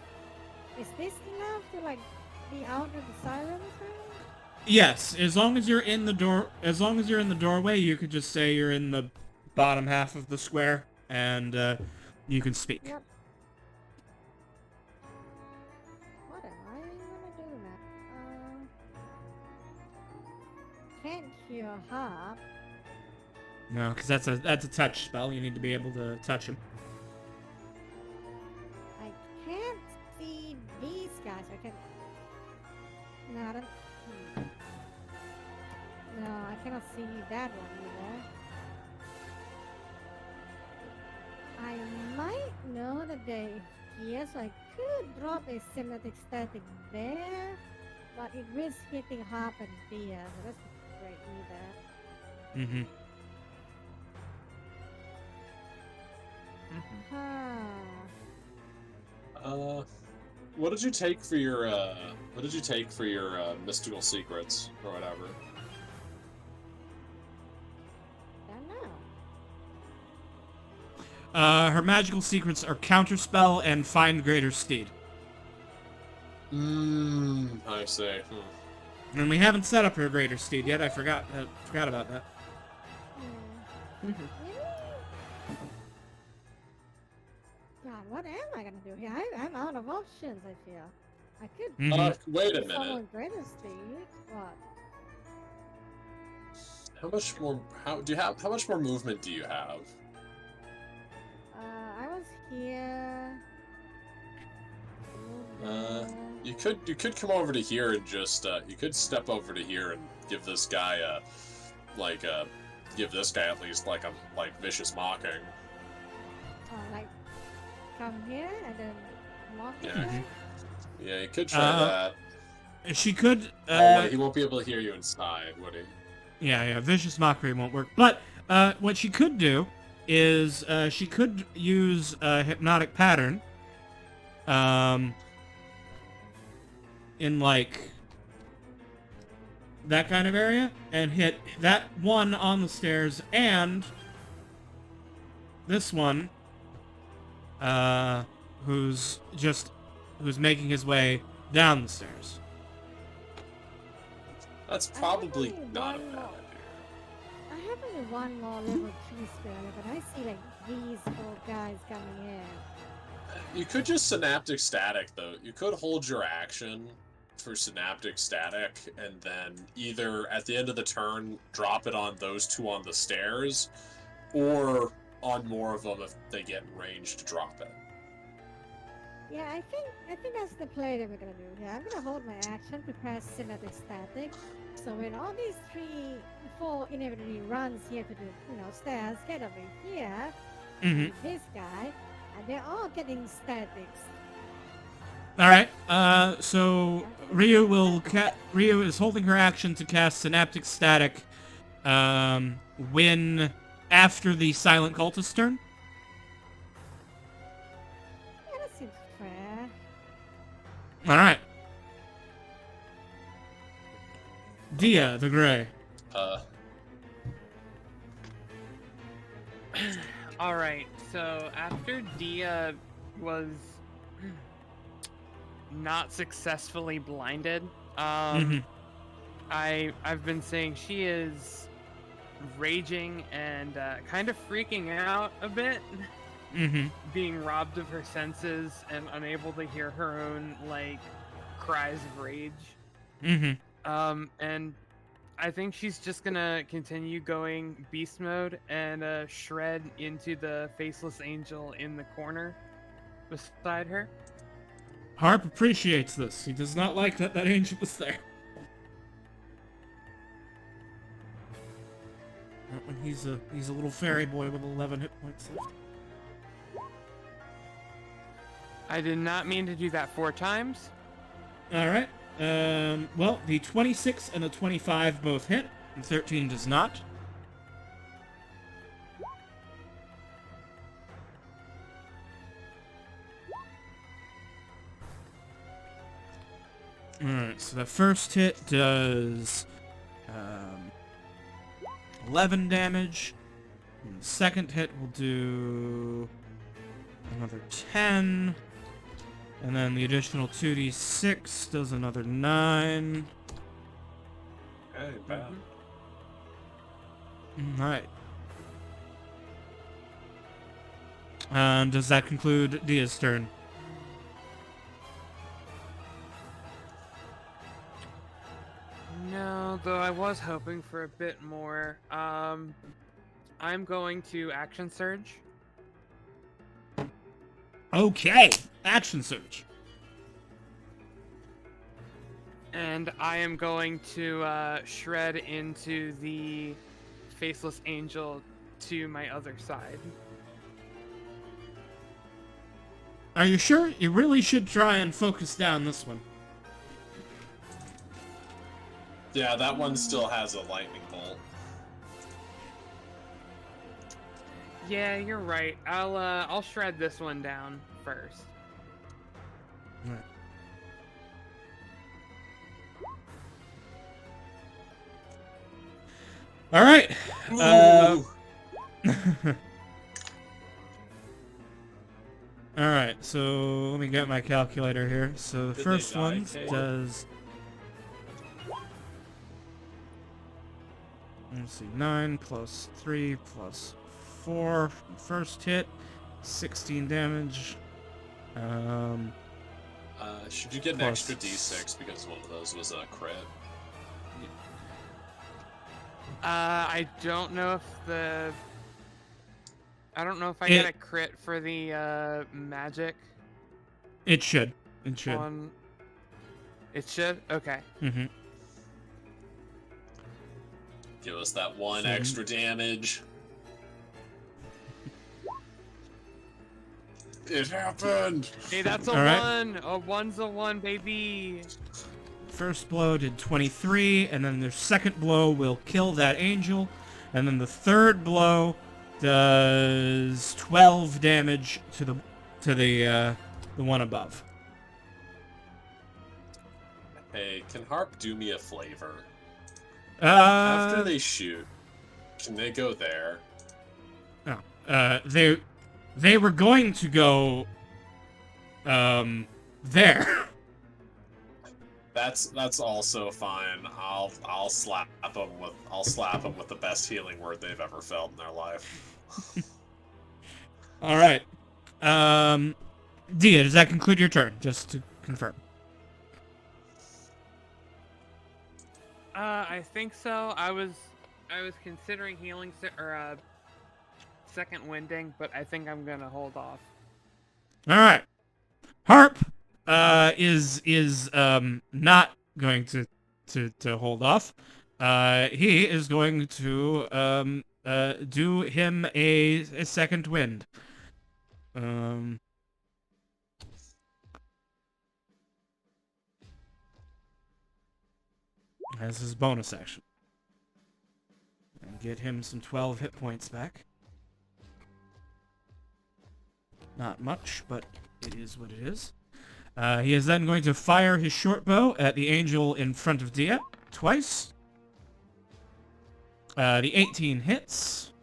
Is this enough to like be out of the silencer? Yes, as long as you're in the doorway, you could just say you're in the bottom half of the square, and you can speak. Yep. What am I gonna do now? Can't cure harp. No, because that's a touch spell. You need to be able to touch him. I can't see these guys. I can. No, I don't. other day here, so I could drop a synthetic static there, but it risks hitting Harp and Dia, so that's not great either. Mm-hmm. What did you take for your mystical secrets or whatever? Don't know. Her magical secrets are Counterspell and Find Greater Steed. I see. And we haven't set up her Greater Steed yet. I forgot about that. Really? God, what am I gonna do here? I'm out of options, I feel. I could Mhm. Wait a follow minute. greater speed. What? How much more movement do you have? I was here. You could come over to here and just you could step over to here and give this guy give this guy at least like vicious mocking. Like, come here and then walk this Yeah. way? Yeah, you could try that. She could. Oh, he won't be able to hear you inside, would he? Yeah. Vicious Mockery won't work. But what she could do is she could use a Hypnotic Pattern. In like that kind of area, and hit that one on the stairs and this one, who's making his way down the stairs. That's probably only not a one bad more. idea. I have only one more level 2 spell, but I see like these 4 guys coming in. You could just Synaptic Static, though. You could hold your action for Synaptic Static, and then either at the end of the turn, drop it on those 2 on the stairs, or on more of them if they get in range to drop it. Yeah, I think that's the play that we're gonna do here. I'm gonna hold my action, prepare Synthetic Static. So when all these 4 inevitably runs here to the stairs, get over here, Mm-hmm. this guy, and they're all getting statics. All right. So Ryu is holding her action to cast Synaptic Static. When after the Silent Cultist turn. Yeah, that seems fair. All right. Dia the Grey. All right. So after Dia was not successfully blinded, I've been saying she is raging and kind of freaking out a bit, being robbed of her senses and unable to hear her own cries of rage. And I think she's just gonna continue going beast mode and shred into the faceless angel in the corner beside her. Harp appreciates this. He does not like that angel was there. He's a little fairy boy with 11 hit points left. I did not mean to do that 4 times. All right. Well, the 26 and the 25 both hit, and 13 does not. Alright, so the first hit does 11 damage. And the second hit will do another 10. And then the additional 2d6 does another 9. Hey, bad. Alright. Does that conclude Dia's turn? No, though I was hoping for a bit more. I'm going to action surge. Okay, action surge. And I am going to shred into the faceless angel to my other side. Are you sure? You really should try and focus down this one. Yeah, that one still has a lightning bolt. Yeah, you're right. I'll shred this one down first. All right. Ooh. All right. So let me get my calculator here. So the Did they first die, one Kate? does. Let's see. 9 plus 3 plus 4. First hit. 16 damage. Should you get an Plus- extra d6 because one of those was a crit? I don't know if I It- get a crit for the magic It should. It should. on. It should. Okay. Mm-hmm. Give us that one So- extra damage. It happened! Hey, that's a All right. 1. A 1's a 1, baby. First blow did 23, and then the second blow will kill that angel, and then the third blow does 12 damage to the one above. Hey, can Harp do me a flavor? After Uh, they shoot, can they go there? they were going to go there. That's also fine. I'll slap them with the best healing word they've ever felt in their life. All right. Dia, does that conclude your turn? Just to confirm. I think so. I was considering healing or second winding, but I think I'm gonna hold off. All right. Harp is not going to hold off. He is going to do him a second wind. As his bonus action. And get him some 12 hit points back. Not much, but it is what it is. He is then going to fire his short bow at the angel in front of Dia twice. The 18 hits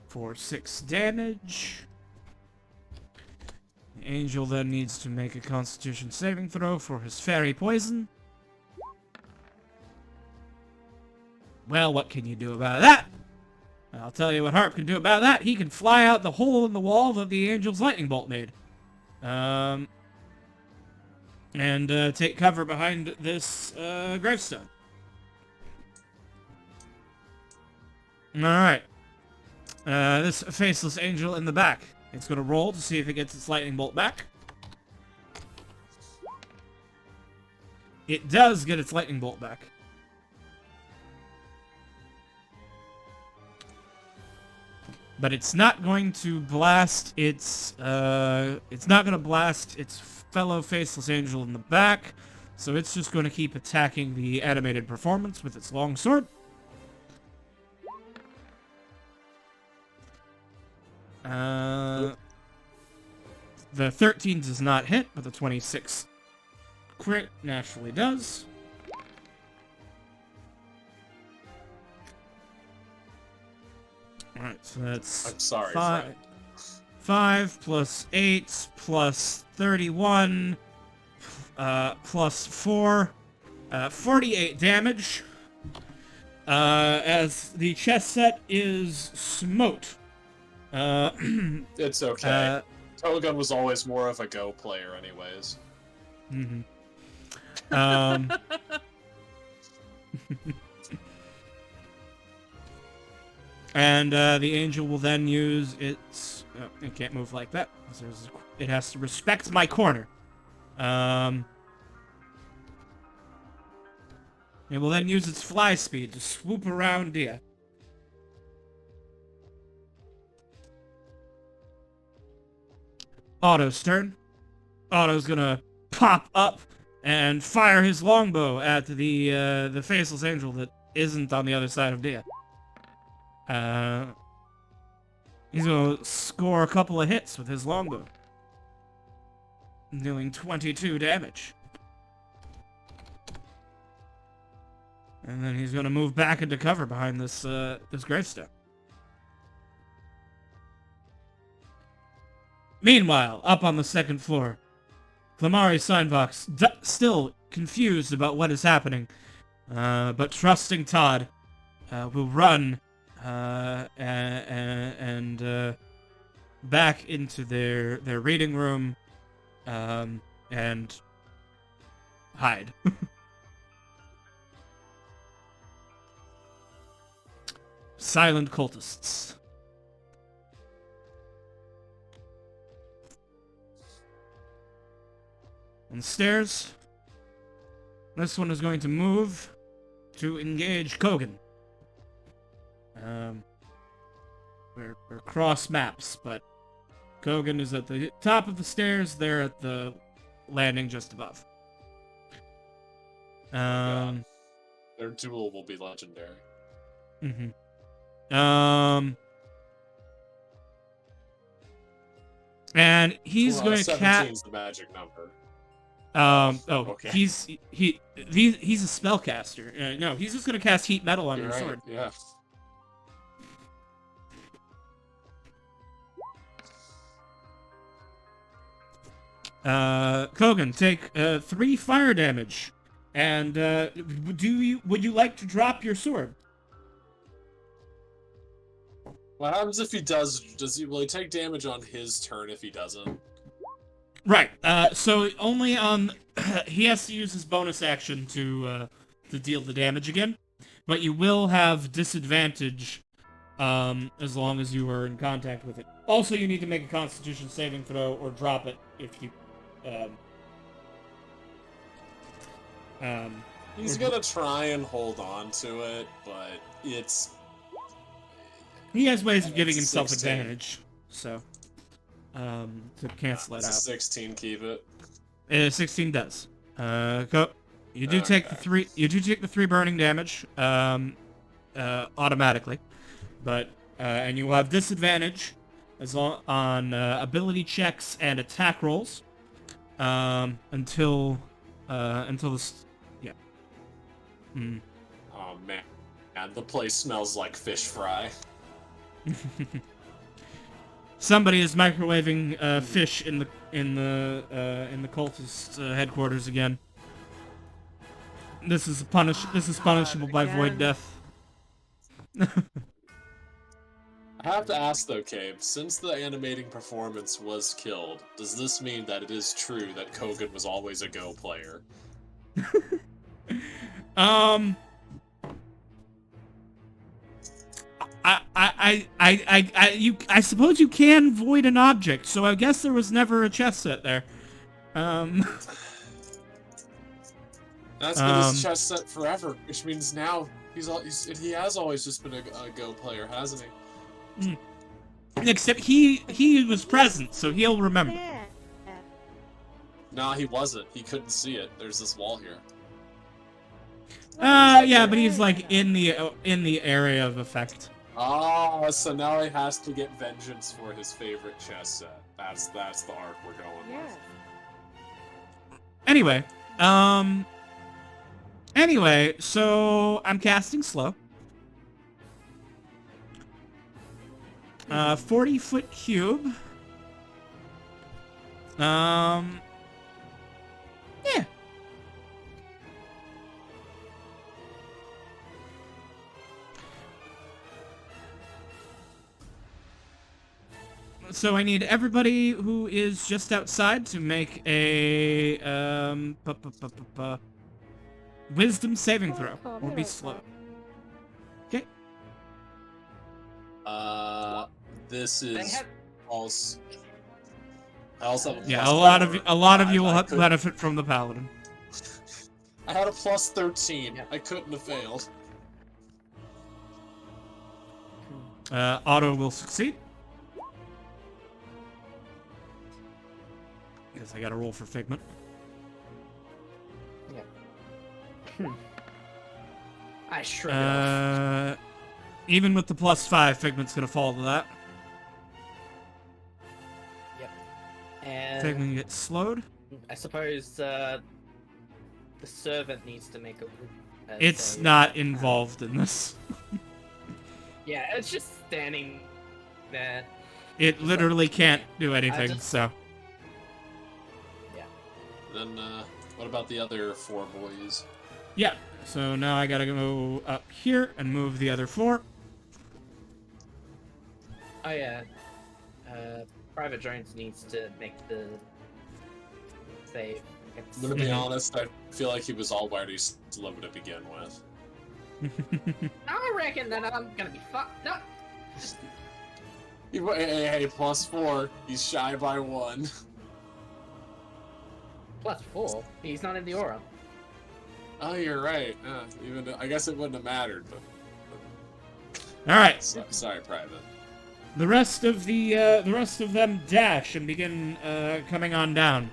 for 6 damage. The angel then needs to make a Constitution saving throw for his fairy poison. Well, what can you do about that? I'll tell you what Harp can do about that. He can fly out the hole in the wall that the angel's lightning bolt made. And take cover behind this gravestone. Alright. This faceless angel in the back. It's going to roll to see if it gets its lightning bolt back. It does get its lightning bolt back. But it's not going to blast its fellow faceless angel in the back, so it's just going to keep attacking the animated performance with its long sword. The 13 does not hit, but the 26 crit naturally does. Alright, so that's I'm sorry, 5, Fred. 5 plus 8 plus 31 plus 4, 48 damage. As the chess set is smote. It's okay. Togun was always more of a Go player anyways. Mhm. And the angel will then use its... Oh, it can't move like that. It has to respect my corner. It will then use its fly speed to swoop around Dia. Otto's turn. Otto's gonna pop up and fire his longbow at the faceless angel that isn't on the other side of Dia. He's gonna score a couple of hits with his longbow, dealing 22 damage. And then he's gonna move back into cover behind this gravestone. Meanwhile, up on the second floor, Flamari Signbox, still confused about what is happening, but trusting Todd, will run and back into their reading room and hide. Silent cultists. On the stairs, this one is going to move to engage Kogan. We're cross maps, but Kogan is at the top of the stairs, they're at the landing just above. Their duel will be legendary. Mm-hmm. And he's going to 17's the magic number. Okay. Okay. He's a spellcaster. No, he's just gonna cast heat metal on You're your right, sword. yeah. Kogan, take 3 fire damage, and would you like to drop your sword? What happens if he will he take damage on his turn if he doesn't? Right. So only on he has to use his bonus action to deal the damage again, but you will have disadvantage as long as you are in contact with it. Also, you need to make a Constitution saving throw or drop it if you. He's gonna try and hold on to it, but it's. He has ways of giving himself 16. advantage, so to cancel it Does a out. 16 keep it? 16 does. You do take the 3. You do take the 3 burning damage automatically, but and you will have disadvantage as long on ability checks and attack rolls until this. Yeah. Mm. Oh man, and the place smells like fish fry. Somebody is microwaving fish in the cultist headquarters again. This is punishable by void death. I have to ask though, Cabe, since the animating performance was killed, does this mean that it is true that Kogan was always a Go player? I suppose you can void an object, so I guess there was never a chess set there. That's been his chess set forever, which means now he has always just been a Go player, hasn't he? Except he was present, so he'll remember. Yeah. Nah, he wasn't. He couldn't see it. There's this wall here. Yeah, but he's like in the area of effect. Oh, so now he has to get vengeance for his favorite chess set. That's the arc we're going Yeah. with. Anyway, so I'm casting slow. 40-foot cube. Yeah. So I need everybody who is just outside to make a wisdom saving throw or be slow. Okay. This is also. I also have a Yeah, plus a lot of you will I have could- benefit from the paladin. I had a plus 13. I couldn't have failed. Otto will succeed. because I got to roll for Figment. I shrug it off. Even with the +5, Figment's gonna fall to that. Yep. And Figment gets slowed. I suppose the servant needs to make a. It's save. not involved in this. Yeah, it's just standing there. It literally can't do anything, just- so. Then, what about the other 4 boys? Yeah, so now I gotta go up here and move the other 4. Oh yeah. Private Jones needs to make the save. I'm gonna be honest, I feel like he was already slow to begin with. I reckon that I'm gonna be fucked up. Hey, +4. He's shy by 1. +4. He's not in the aura. Oh, you're right. I guess it wouldn't have mattered, but Alright, sorry, Private. the rest of them dash and begin coming on down.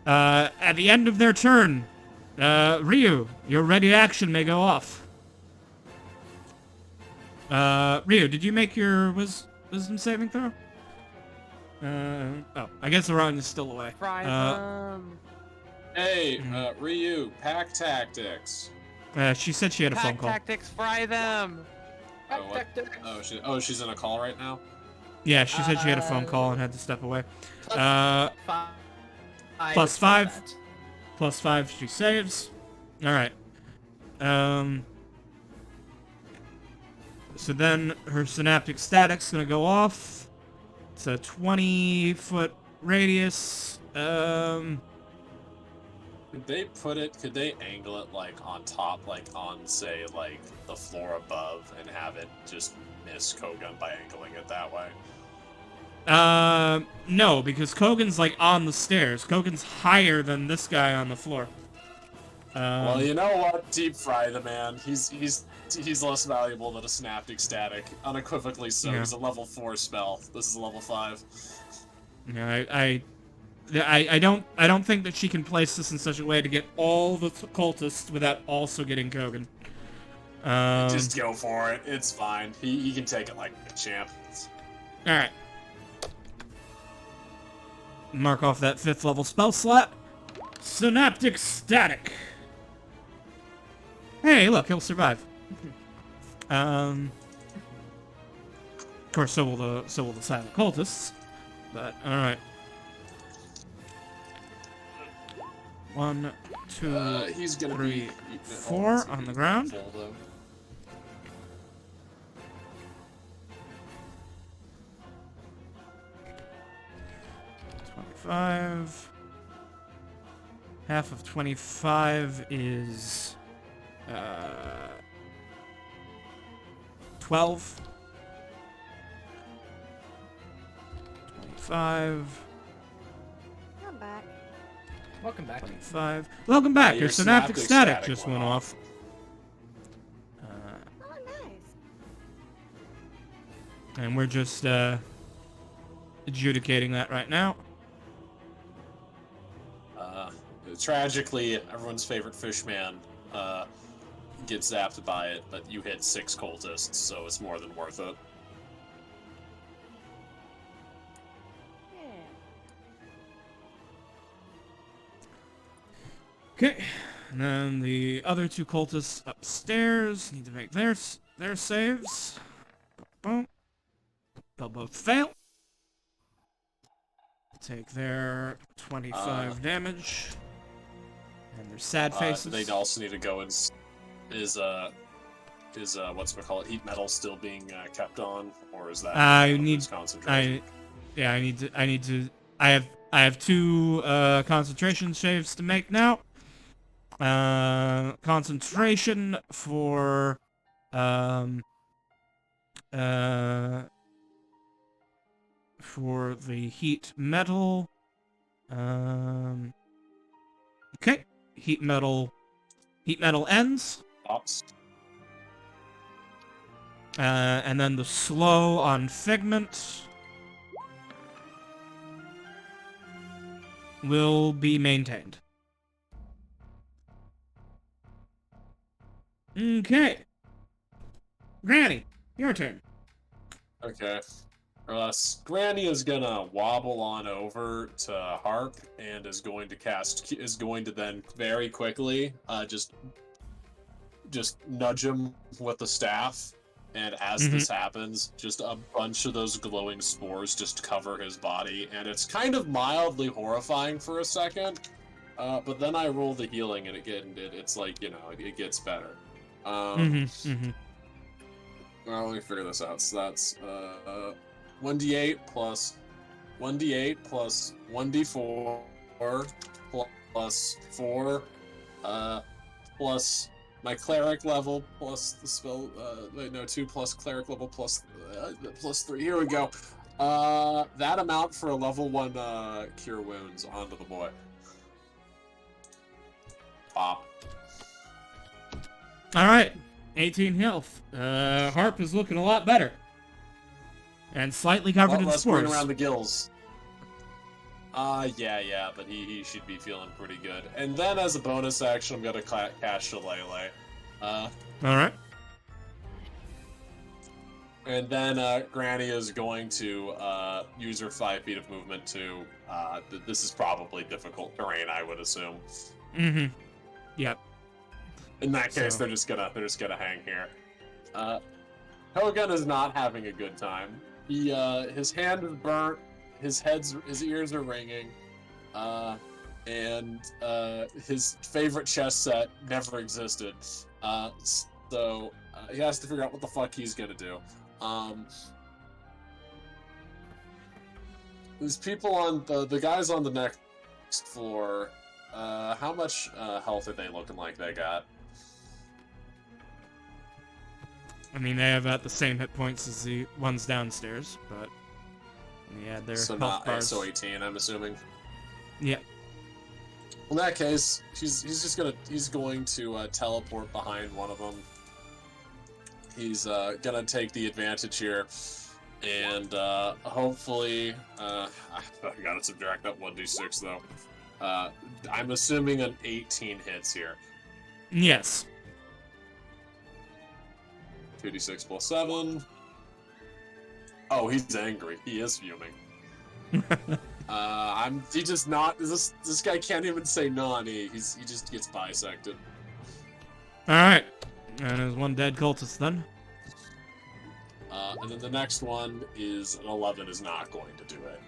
At the end of their turn, Ryu, your ready action may go off. Ryu, did you make your wisdom saving throw? Oh, I guess the run is still away. Fry them. Hey, Ryu, pack tactics. She said she had a phone Pack call. tactics, fry them. Oh, what? She's in a call right now? Yeah, she said she had a phone call and had to step away. +5. +5. +5, she saves. Alright. So then her synaptic static's gonna go off. It's a 20-foot radius. Could they angle it, like, on top, like, on, say, like, the floor above, and have it just miss Kogan by angling it that way? No, because Kogan's, like, on the stairs. Kogan's higher than this guy on the floor. Well, you know what? Deep fry the man. He's less valuable than a synaptic static. Unequivocally so. Yeah. He's a level 4 spell. This is a level 5. Yeah, I don't think that she can place this in such a way to get all the cultists without also getting Kogan. Just go for it. It's fine. He can take it like a champ. Alright. Mark off that 5th level spell slot. Synaptic Static. Hey, look, he'll survive. Of course, so will the silent cultists. But alright. 1, 2, He's gonna 3, be 4 on the ground. Full, though. Half of 25 is 12. 25. I'm back. Welcome back. 25. Welcome back. Yeah, Your your synaptic synaptic static just went went off. Oh, nice. And we're just adjudicating that right now. Tragically, everyone's favorite fishman gets zapped by it, but you hit 6 cultists, so it's more than worth it. Yeah. Okay. And then the other 2 cultists upstairs need to make their saves. Boom. They'll both fail. Take their 25 damage. And their sad faces. They also need to go and is what's it called? Heat metal still being kept on, or is that concentration? I have 2 concentration saves to make now. Concentration for the heat metal. Okay, heat metal ends. Ops. And then the slow on Figment. will be maintained. Okay. Granny, your turn. Okay. Granny is gonna wobble on over to Harp and is going to then very quickly just nudge him with the staff. And as this happens, just a bunch of those glowing spores just cover his body, and it's kind of mildly horrifying for a second. But then I roll the healing, and it's like, it gets better. Well, let me figure this out. So that's 1d8 plus 1d4 plus 4 plus my cleric level plus the spell. 2 plus cleric level plus 3. Here we go. That amount for a level 1 cure wounds onto the boy. Pop. All right, 18 health. Harp is looking a lot better, and slightly covered in Less spores. green around the gills. Yeah, but he should be feeling pretty good. And then as a bonus action, I'm gonna cast Shillelagh. All right. And then Granny is going to use her 5 feet of movement to. This is probably difficult terrain, I would assume. Yep. In that case, they're just gonna hang here. Hogan is not having a good time. His hand is burnt. His ears are ringing, and his favorite chess set never existed. So he has to figure out what the fuck he's gonna do. These people on the guys on the next floor. How much health are they looking like they got? I mean, they have about the same hit points as the ones downstairs, but yeah, they're So health not bars. so 18, I'm assuming. Yeah. In that case, he's going to teleport behind one of them. He's gonna take the advantage here, and hopefully, I gotta subtract that 1d6 though. I'm assuming an 18 hits here. Yes. 2d6 plus 7. Oh, he's angry. He is fuming. He just not. This guy can't even say nani. He just gets bisected. All right. And there's one dead cultist then. And then the next one is an 11 is not going to do it.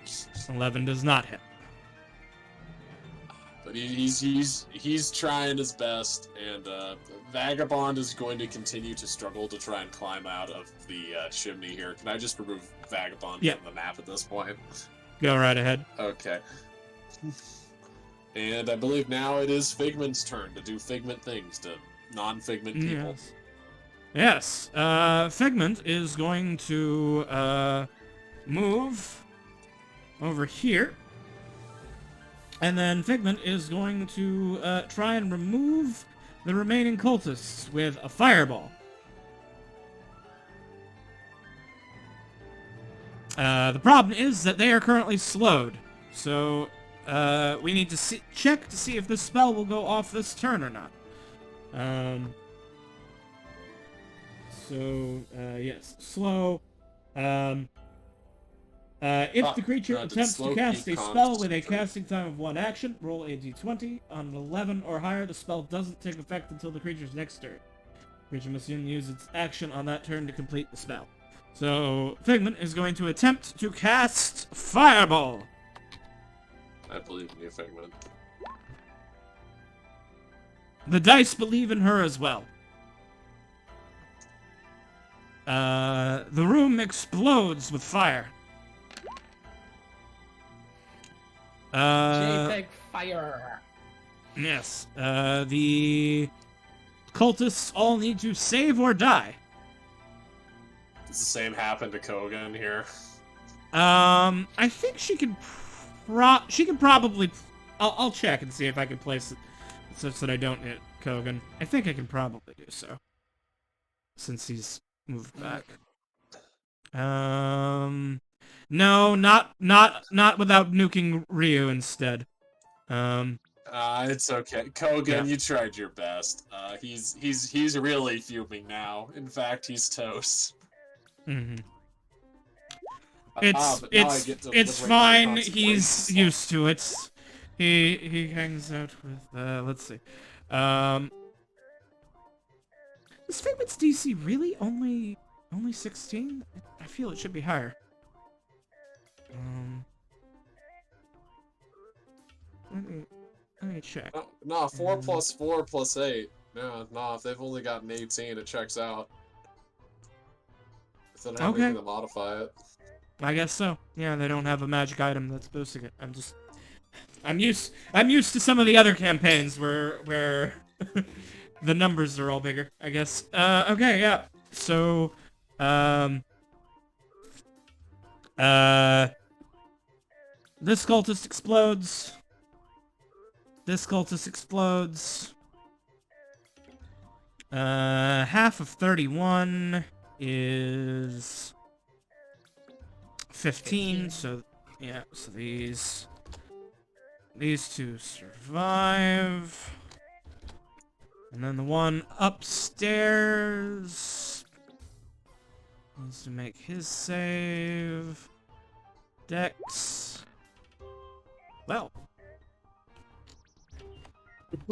11 does not hit. But he's trying his best, and Vagabond is going to continue to struggle to try and climb out of the chimney here. Can I just remove Vagabond from the map at this point? Go right ahead. Okay. And I believe now it is Figment's turn to do Figment things to non-Figment people. Yes. Figment is going to move over here. And then Figment is going to try and remove the remaining cultists with a fireball. The problem is that they are currently slowed. So we need to check to see if this spell will go off this turn or not. Yes, slow. If the creature attempts to cast a spell with a casting time of 1 action, roll a d20. On an 11 or higher, the spell doesn't take effect until the creature's next turn. The creature must then use its action on that turn to complete the spell. So, Figment is going to attempt to cast Fireball. I believe in you, Figment. The dice believe in her as well. The room explodes with fire. JPEG fire. Yes. The cultists all need to save or die. Does the same happen to Kogan here? I think she can probably. I'll check and see if I can place it such that I don't hit Kogan. I think I can probably do so, since he's moved back. No, not without nuking Ryu instead. It's okay, Kogan. Yeah. You tried your best. He's really fuming now. In fact, he's toast. Mm-hmm. But now I get to It's liberate my fine. consequences. He's used to it. He hangs out with let's see. Is Figment's DC really only 16? I feel it should be higher. Let me check. No, 4 plus 4 plus 8. No, if they've only gotten 18, it checks out. If they don't have anything to modify it. I guess so. Yeah, they don't have a magic item that's boosting it. I'm used to some of the other campaigns where the numbers are all bigger, I guess. Okay, yeah. So, this cultist explodes. This cultist explodes. Half of 31 is 15, so yeah, so these two survive. And then the one upstairs needs to make his save. Dex. Well.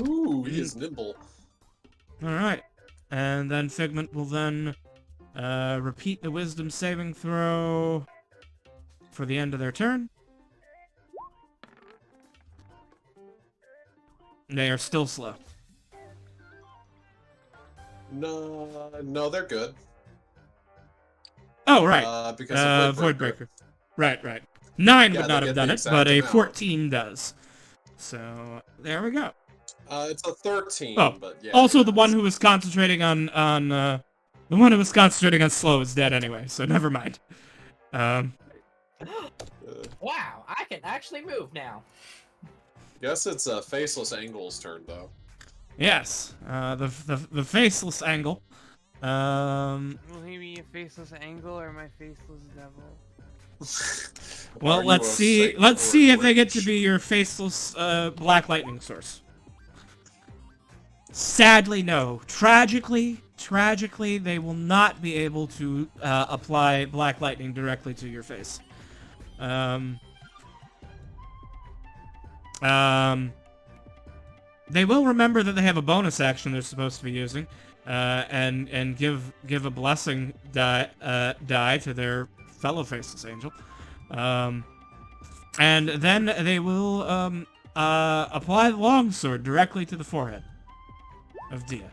Ooh, he is nimble. Alright. And then Figment will then repeat the wisdom saving throw for the end of their turn. They are still slow. No, they're good. Oh, right. Because of Voidbreaker. Right. 9 Yeah, would not they have get done the it, but a exact amount. 14 does. So, there we go. It's a 13, Oh, but yeah. also the one who was concentrating on the one who was concentrating on slow is dead anyway, so never mind. Wow, I can actually move now. Guess it's Faceless Angle's turn, though. Yes, the faceless angle. Will he be a faceless angle or my faceless devil? Well, Are you let's a see. saint Let's or see a if they get to witch? be your faceless black lightning source. Sadly, no. Tragically, they will not be able to apply black lightning directly to your face. They will remember that they have a bonus action they're supposed to be using, and give a blessing die to their fellow faceless angel, and then they will apply the longsword directly to the forehead of Dia.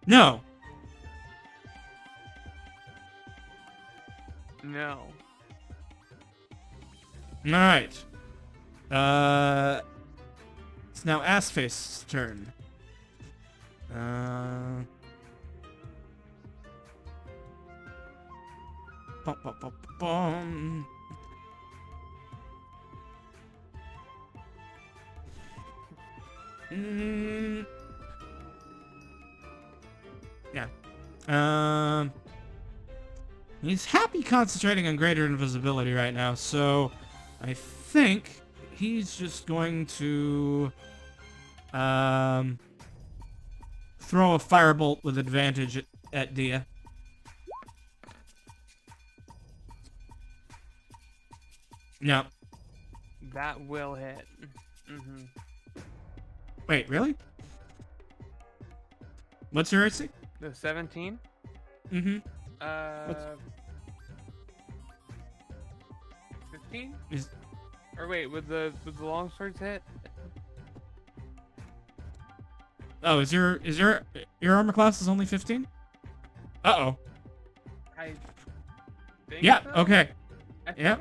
No. No. Alright. It's now Assface's turn. Bum, bum, bum, bum. Yeah. He's happy concentrating on greater invisibility right now, so I think he's just going to throw a firebolt with advantage at Dia. No. That will hit. Mm-hmm. Wait, really? What's your AC? The 17? Mm-hmm. 15? Is- Or wait, would the longswords hit? Oh, is your armor class is only 15? Uh-oh. I think Yeah, so? okay. I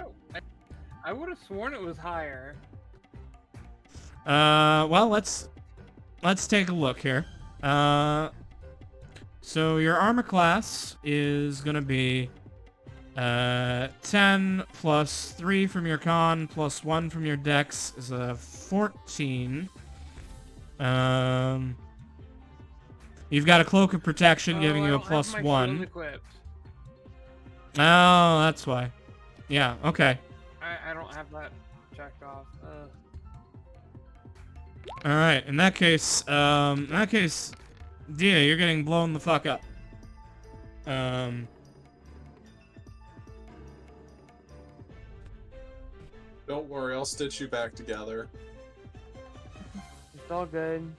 I would have sworn it was higher. Well, let's take a look here. So your armor class is gonna be 10 plus 3 from your con plus 1 from your dex is a 14. You've got a cloak of protection giving I you a don't have plus my 1. shield equipped. Oh, that's why. Yeah, okay. I don't have that checked off. All right. In that case, Dia, you're getting blown the fuck up. Don't worry, I'll stitch you back together. It's all good.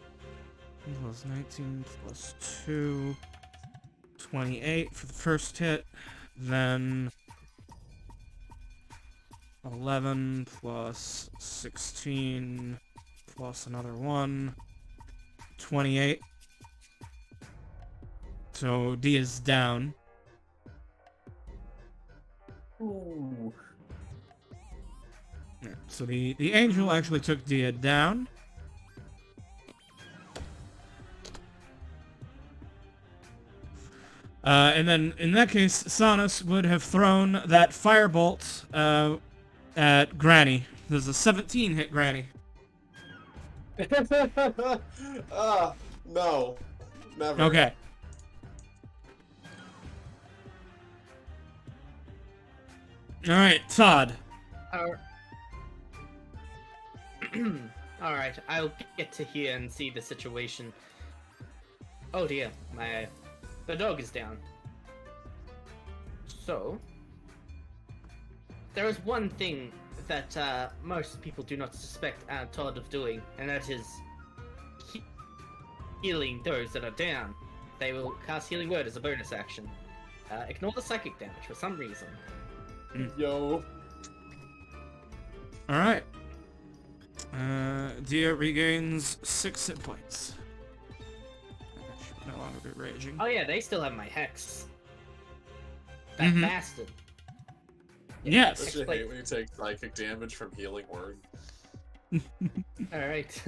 Plus 19 plus 2, 28 for the first hit. Then 11 plus 16 plus another 1. 28. So D is down. Ooh. Yeah, so the angel actually took Dia down. And then, in that case, Sanus would have thrown that firebolt at Granny. There's a 17 hit Granny. No. Never. Okay. Alright, Todd. Alright, I'll get to here and see the situation. Oh dear, the dog is down. So, there is one thing that most people do not suspect Todd of doing, and that is healing those that are down. They will cast Healing Word as a bonus action. Ignore the psychic damage for some reason. Yo. Alright. Dia regains 6 hit points. She should no longer be raging. Oh yeah, they still have my Hex. That Mhm. bastard. Yes. Don't you hate when you take psychic damage from Healing Word? Alright.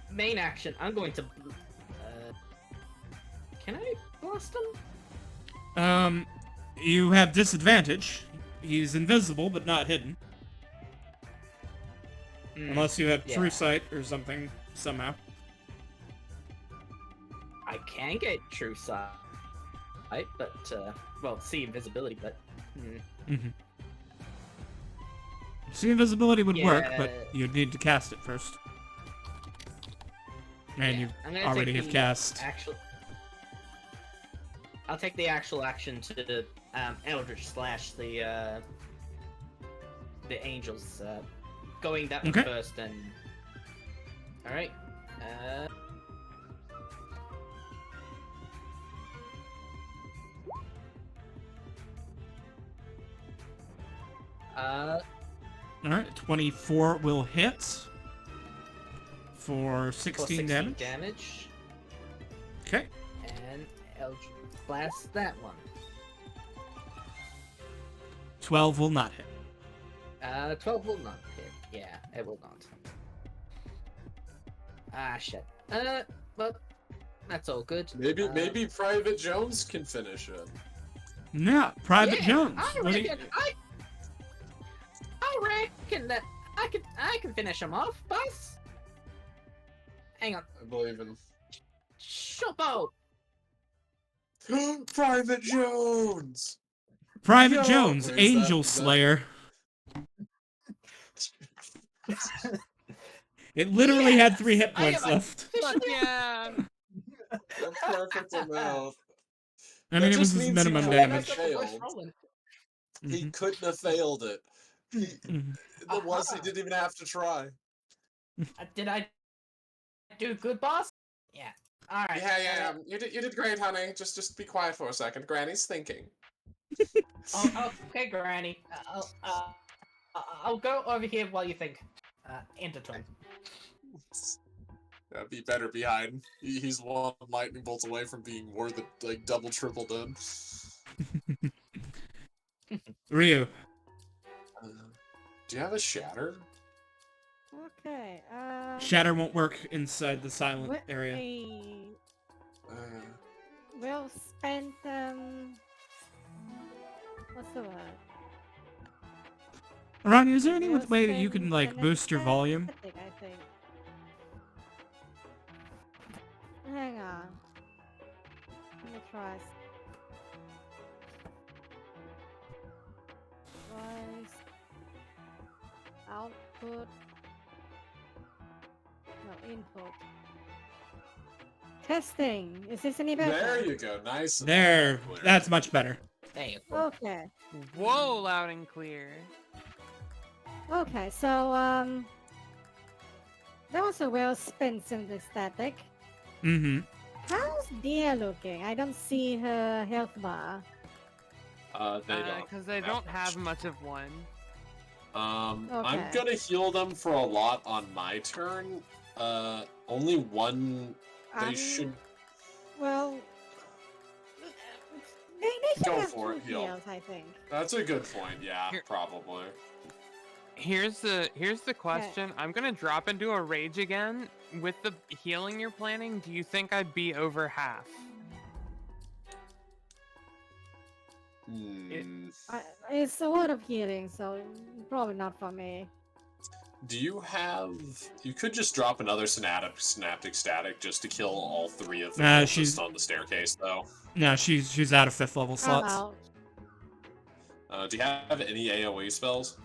Main action, I'm going to... can I blast him? You have disadvantage. He's invisible, but not hidden. Unless you have True Sight or something, somehow. I can get True Sight, but, well, see invisibility, but... See, invisibility would work, Yeah. but you'd need to cast it first. And you I'm gonna already take have the cast. I'll take the actual action to Eldritch Slash the angels, going that one Okay. first, and all right. Alright, 24 will hit. For 16 damage. Okay. And Eldritch Blast that one. 12 will not hit. 12 will not hit. Yeah, it will not. Ah, shit. But that's all good. Maybe Private Jones can finish it. Yeah, Private Jones. I What do you- reckon that I can finish him off, boss. Hang on. I believe in Shopo! Private Jones. Private Yo! Jones, Where's Angel that? Slayer. It literally had 3 hit I am points a- left. Fuck yeah! That's perfect amount. I mean, That it was just his means minimum he damage. failed. He Mhm. couldn't have failed it. Mhm. He didn't even have to try. Did I do good, boss? Yeah. All right. Yeah. You did great, honey. Just be quiet for a second. Granny's thinking. Okay, Granny. I'll go over here while you think. Intertwine. That'd be better behind. He's one lightning bolt away from being more than like double, triple done. Ryu. Do you have a shatter? Okay. Shatter won't work inside the silent Let area. me- Uh, We'll spend what's the word? Ronnie, is there any We'll way that you spend can, like, boost your volume? aesthetic, I think. Hang on. Let me try. Device. Output. No, input. Testing. Is this any better? There you go. Nice. and There. clear. That's much better. There you go. Okay. Whoa, loud and clear. Okay, so that was a well spent synesthetic. Mm-hmm. How's Dia looking? I don't see her health bar. They don't. Because I don't have much of one. I'm Okay. gonna heal them for a lot on my turn. Only one. They should Well, they should Go have for two it, heal. heals, I think. That's a good point. Yeah, Here- probably. Here's the question. I'm gonna drop into a rage again. With the healing you're planning, do you think I'd be over half? Hmm. It's a lot of healing, so probably not for me. Do you have? You could just drop another synaptic static just to kill all three of them Nah, just she's- on the staircase, though. No, she's out of 5th level I'm slots. out. Do you have any AOE spells?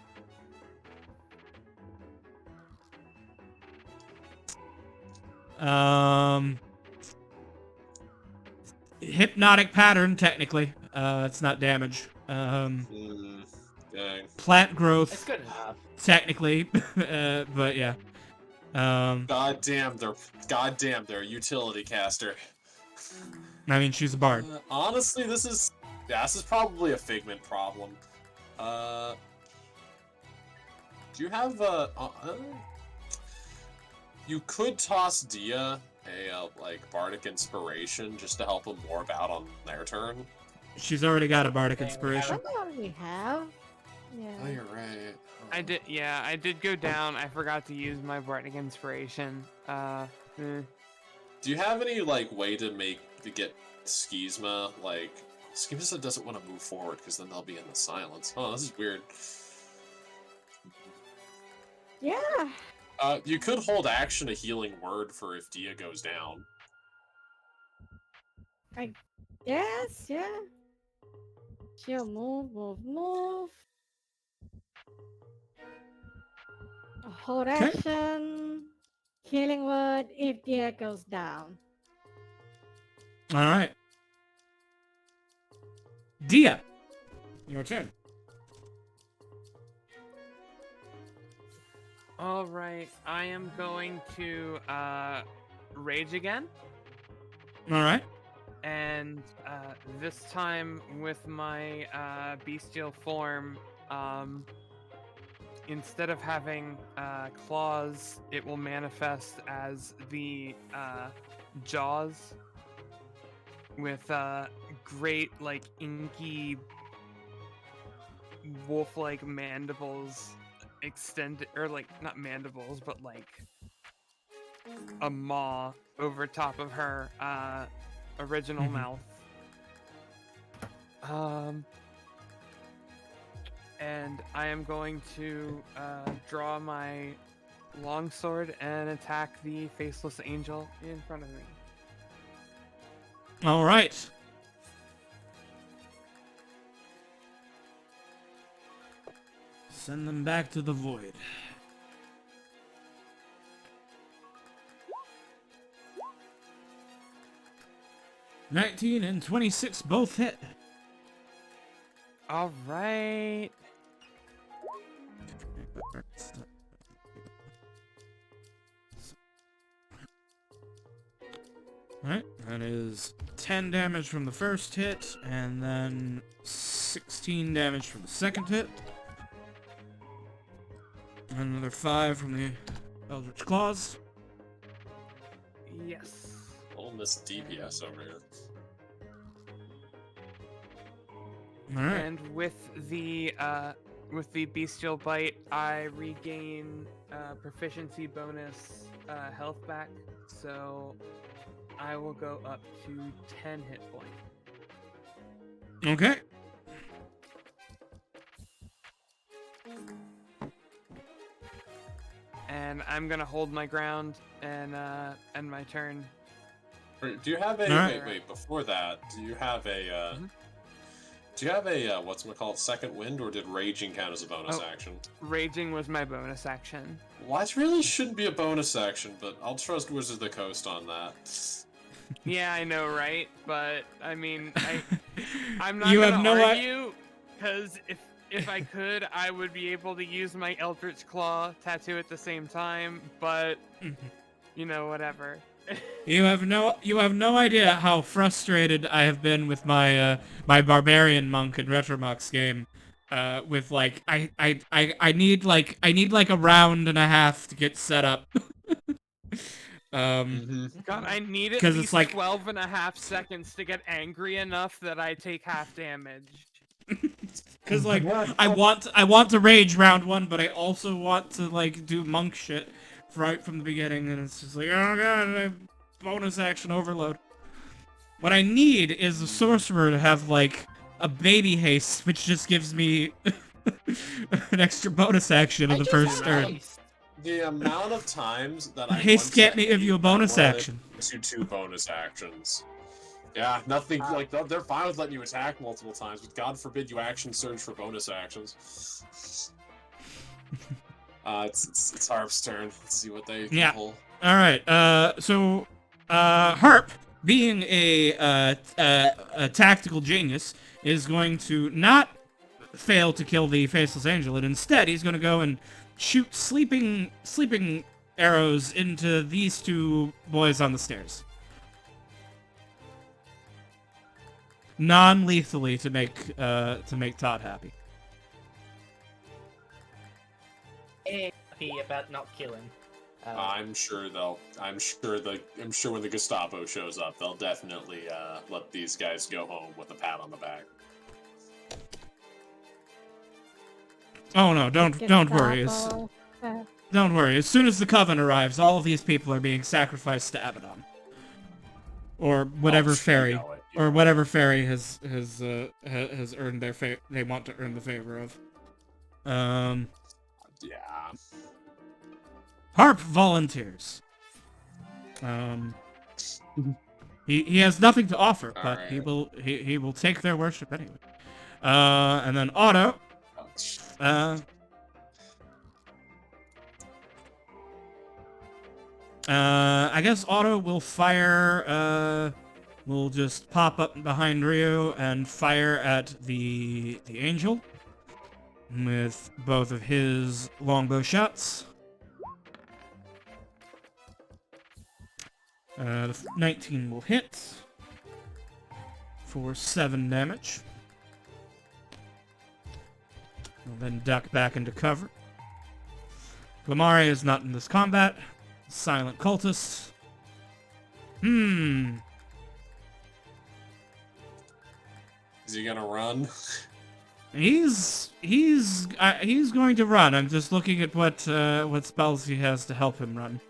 Hypnotic pattern, technically. It's not damage. Dang. Plant It's growth, good enough. technically. But yeah. Goddamn, they're a utility caster. I mean, she's a bard. Honestly, this is probably a Figment problem. Do you have you could toss Dia a like bardic inspiration just to help them warp out on their turn. She's already got a bardic Yeah, we inspiration. What do we have? Yeah. Oh, you're right. I did go down. I forgot to use my bardic inspiration. Do you have any like way to get Schizma like Schizma doesn't want to move forward because then they'll be in the silence. Oh, this is weird. Yeah. You could hold action a healing word for if Dia goes down. Yes, yeah. She'll move. Hold action. Healing word if Dia goes down. All right. Dia, your turn. All right, I am going to rage again, All right. and this time with my bestial form. Instead of having claws, it will manifest as the jaws with great, like, inky wolf-like mandibles extended, or like not mandibles, but like a maw over top of her original Mhm. mouth. And I am going to draw my longsword and attack the faceless angel in front of me. All right. Send them back to the void. $19 and $26 both hit. All right. Alright, that is 10 damage from the first hit, and then 16 damage from the second hit. And another 5 from the Eldritch Claws. Yes. Little Miss DPS over here. Alright, And with the bestial bite, I regain proficiency bonus health back. So I will go up to 10 hit points. okay. And I'm gonna hold my ground and end my turn. Do you have a Alright. wait? Before that, do you have a Mhm. Do you have a, what's-it-called, second wind, or did raging count as a bonus action? Raging was my bonus action. Well, it really shouldn't be a bonus action, but I'll trust Wizards of the Coast on that. Yeah, I know, right? But, I mean, I'm not You gonna have no argue, because if I could, I would be able to use my Eldritch Claw tattoo at the same time, but, you know, whatever. You have no idea how frustrated I have been with my my barbarian monk in Retromux game. With like I need like a round and a half to get set up. God, I need at 'Cause least it's like- 12 and a half seconds to get angry enough that I take half damage. Cause like I want to rage round one, but I also want to like do monk shit right from the beginning, and it's just like, oh god, bonus action overload. What I need is a sorcerer to have like a baby haste, which just gives me an extra bonus action in the first turn. The amount of times that I Haste can't give you a bonus action. To 2 bonus actions. Yeah, nothing like they're fine with letting you attack multiple times, but God forbid you action surge for bonus actions. It's Harp's turn. Let's see what they can pull. All right. So Harp, being a tactical genius, is going to not fail to kill the Faceless Angel, and instead he's going to go and shoot sleeping arrows into these 2 boys on the stairs. Non-lethally to make Todd happy. Happy about not killing. I'm sure when the Gestapo shows up, they'll definitely let these guys go home with a pat on the back. Oh no, don't worry. Don't worry. As soon as the Coven arrives, all of these people are being sacrificed to Abaddon, or whatever fairy, or whatever fairy has earned their they want to earn the favor of. Yeah. Harp volunteers. He has nothing to offer, but he will take their worship anyway. And then Otto. I guess Otto will fire. Will just pop up behind Ryu and fire at the angel with both of his longbow shots. The 19 will hit for 7 damage. We'll then duck back into cover. Glamari is not in this combat. Silent cultist. Is he gonna run? He's going to run. I'm just looking at what spells he has to help him run.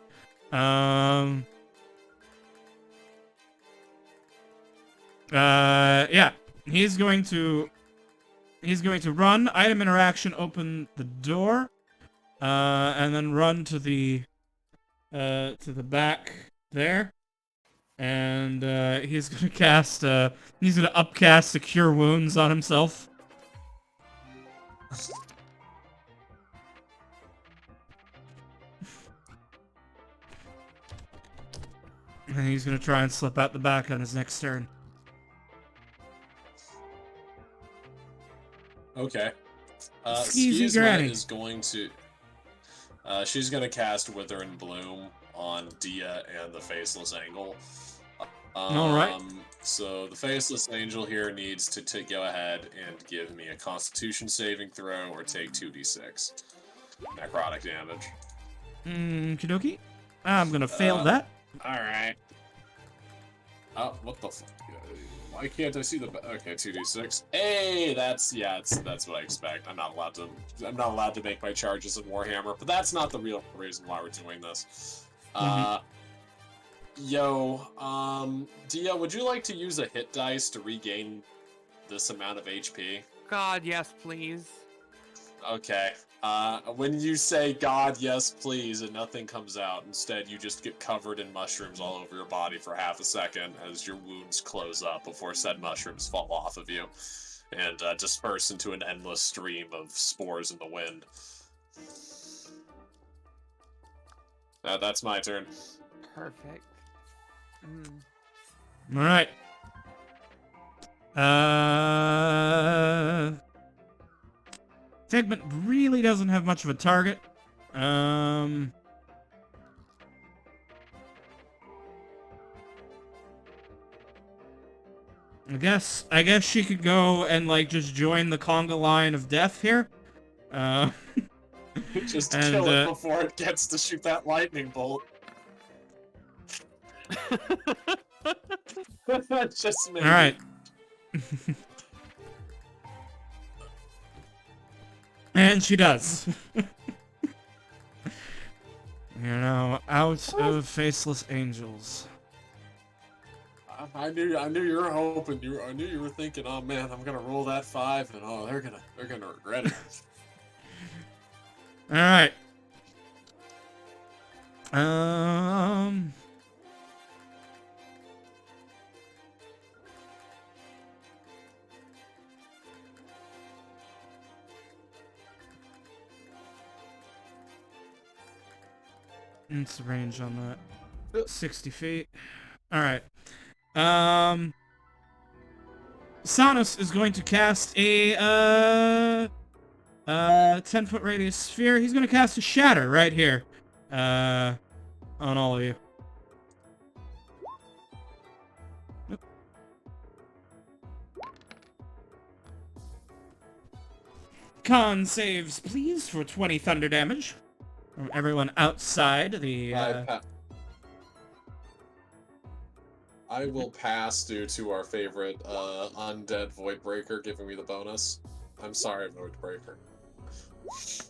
Yeah, he's going to run. Item interaction. Open the door, and then run to the back there, and he's gonna cast. He's gonna upcast a Cure Wounds on himself. And he's gonna try and slip out the back on his next turn. Okay. Skeezy Skeezma Granny is going to. She's gonna cast Wither and Bloom on Dia and the Faceless Angel. All right. So the Faceless Angel here needs to go ahead and give me a Constitution saving throw or take 2d6 necrotic damage. Kidoki. I'm gonna fail that. Alright. Oh, what the fuck? Why can't I see the... Okay, 2d6. Hey, that's what I expect. I'm not allowed to make my charges in Warhammer, but that's not the real reason why we're doing this. Dia, would you like to use a hit dice to regain this amount of HP? God, yes, please. Okay. When you say God, yes, please, and nothing comes out, instead you just get covered in mushrooms all over your body for half a second as your wounds close up before said mushrooms fall off of you. and disperse into an endless stream of spores in the wind. That's my turn. Perfect. All right. Figment really doesn't have much of a target. I guess she could go and like just join the conga line of death here. Just And, kill it before it gets to shoot that lightning bolt. Just maybe. All right. And she does. Out of faceless angels. I knew you were hoping. I knew you were thinking, oh man, I'm gonna roll that 5, and oh, they're gonna regret it. All right. What's the range on that? 60 feet. All right. Sanus is going to cast a 10-foot radius sphere. He's going to cast a shatter right here. On all of you. Nope. Con saves, please, for 20 thunder damage. From everyone outside the... I will pass due to our favorite undead Voidbreaker giving me the bonus. I'm sorry, Voidbreaker. Let's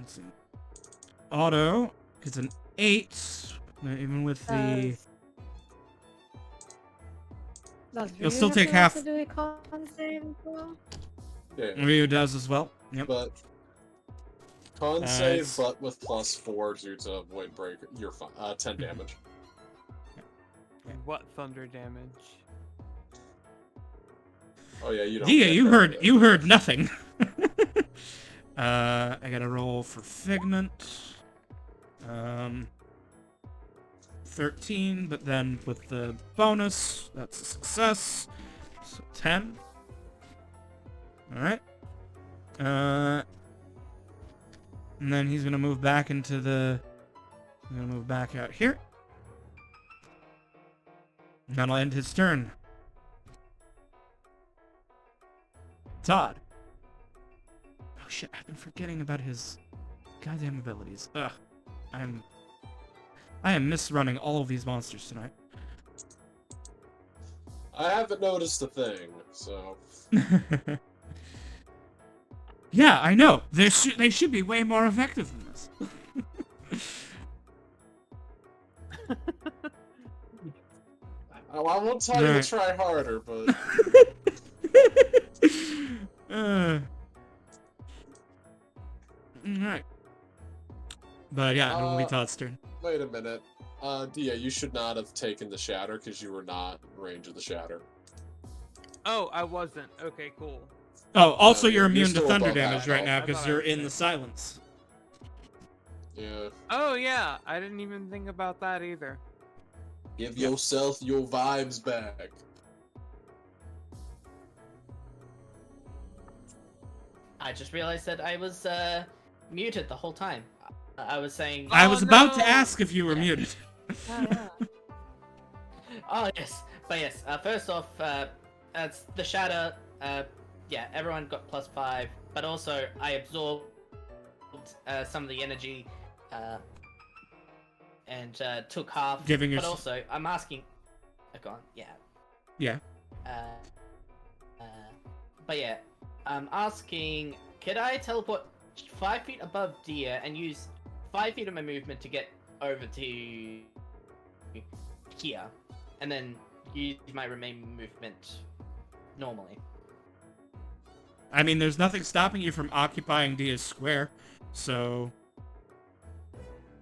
see. Auto gets an 8, even with the... You'll still take half. Do a con save as well? Yeah, Ryu does as well. Yep. but con save, it's- but with +4 due to Voidbreaker. You're fine. 10 damage. What thunder damage? Oh yeah, you don't. Dia, get you that. heard nothing. I gotta roll for Figment. 13, but then with the bonus, that's a success. So 10. Alright. And then he's gonna move back into the... He's gonna move back out here. And that'll end his turn. Todd. Oh shit, I've been forgetting about his goddamn abilities. Ugh. I am misrunning all of these monsters tonight. I haven't noticed a thing, so. Yeah, I know. They should be way more effective than this. I won't tell you to Right. try harder, but Alright. But yeah, it will be Uh, Todd's turn. wait a minute. Dia, you should not have taken the shatter because you were not in range of the shatter. Oh, I wasn't. Okay, cool. Oh, also you're you're immune to still thunder above damage that. right now I because thought I you're was in safe. the silence. Yeah. Oh yeah, I didn't even think about that either. Give yourself your vibes back. I just realized that I was muted the whole time. I was saying. I was about to no! ask if you were Yeah. muted. Oh, yeah. Oh yes, but yes. First off, it's the shatter. Yeah, everyone got +5, but also I absorbed some of the energy, and took half. Giving your- But also, I'm asking. Go on. Yeah. Yeah. But yeah, I'm asking. Could I teleport 5 feet above Dia and use 5 feet of my movement to get over to here, and then use my remaining movement normally? I mean, there's nothing stopping you from occupying Dia's square, so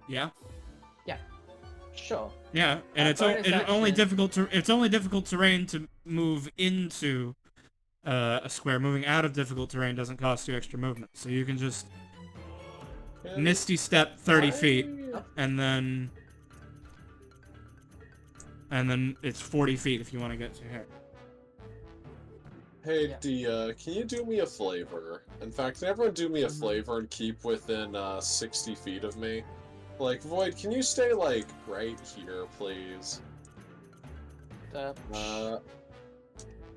yeah, Sure. yeah, and it's bonus only action. difficult terrain to move into a square. Moving out of difficult terrain doesn't cost you extra movement, so you can just Misty Step 30 feet, and then it's 40 feet if you want to get to here. Hey, Dia, can you do me a flavor? In fact, can everyone do me a flavor and keep within 60 feet of me? Like, Void, can you stay, like, right here, please?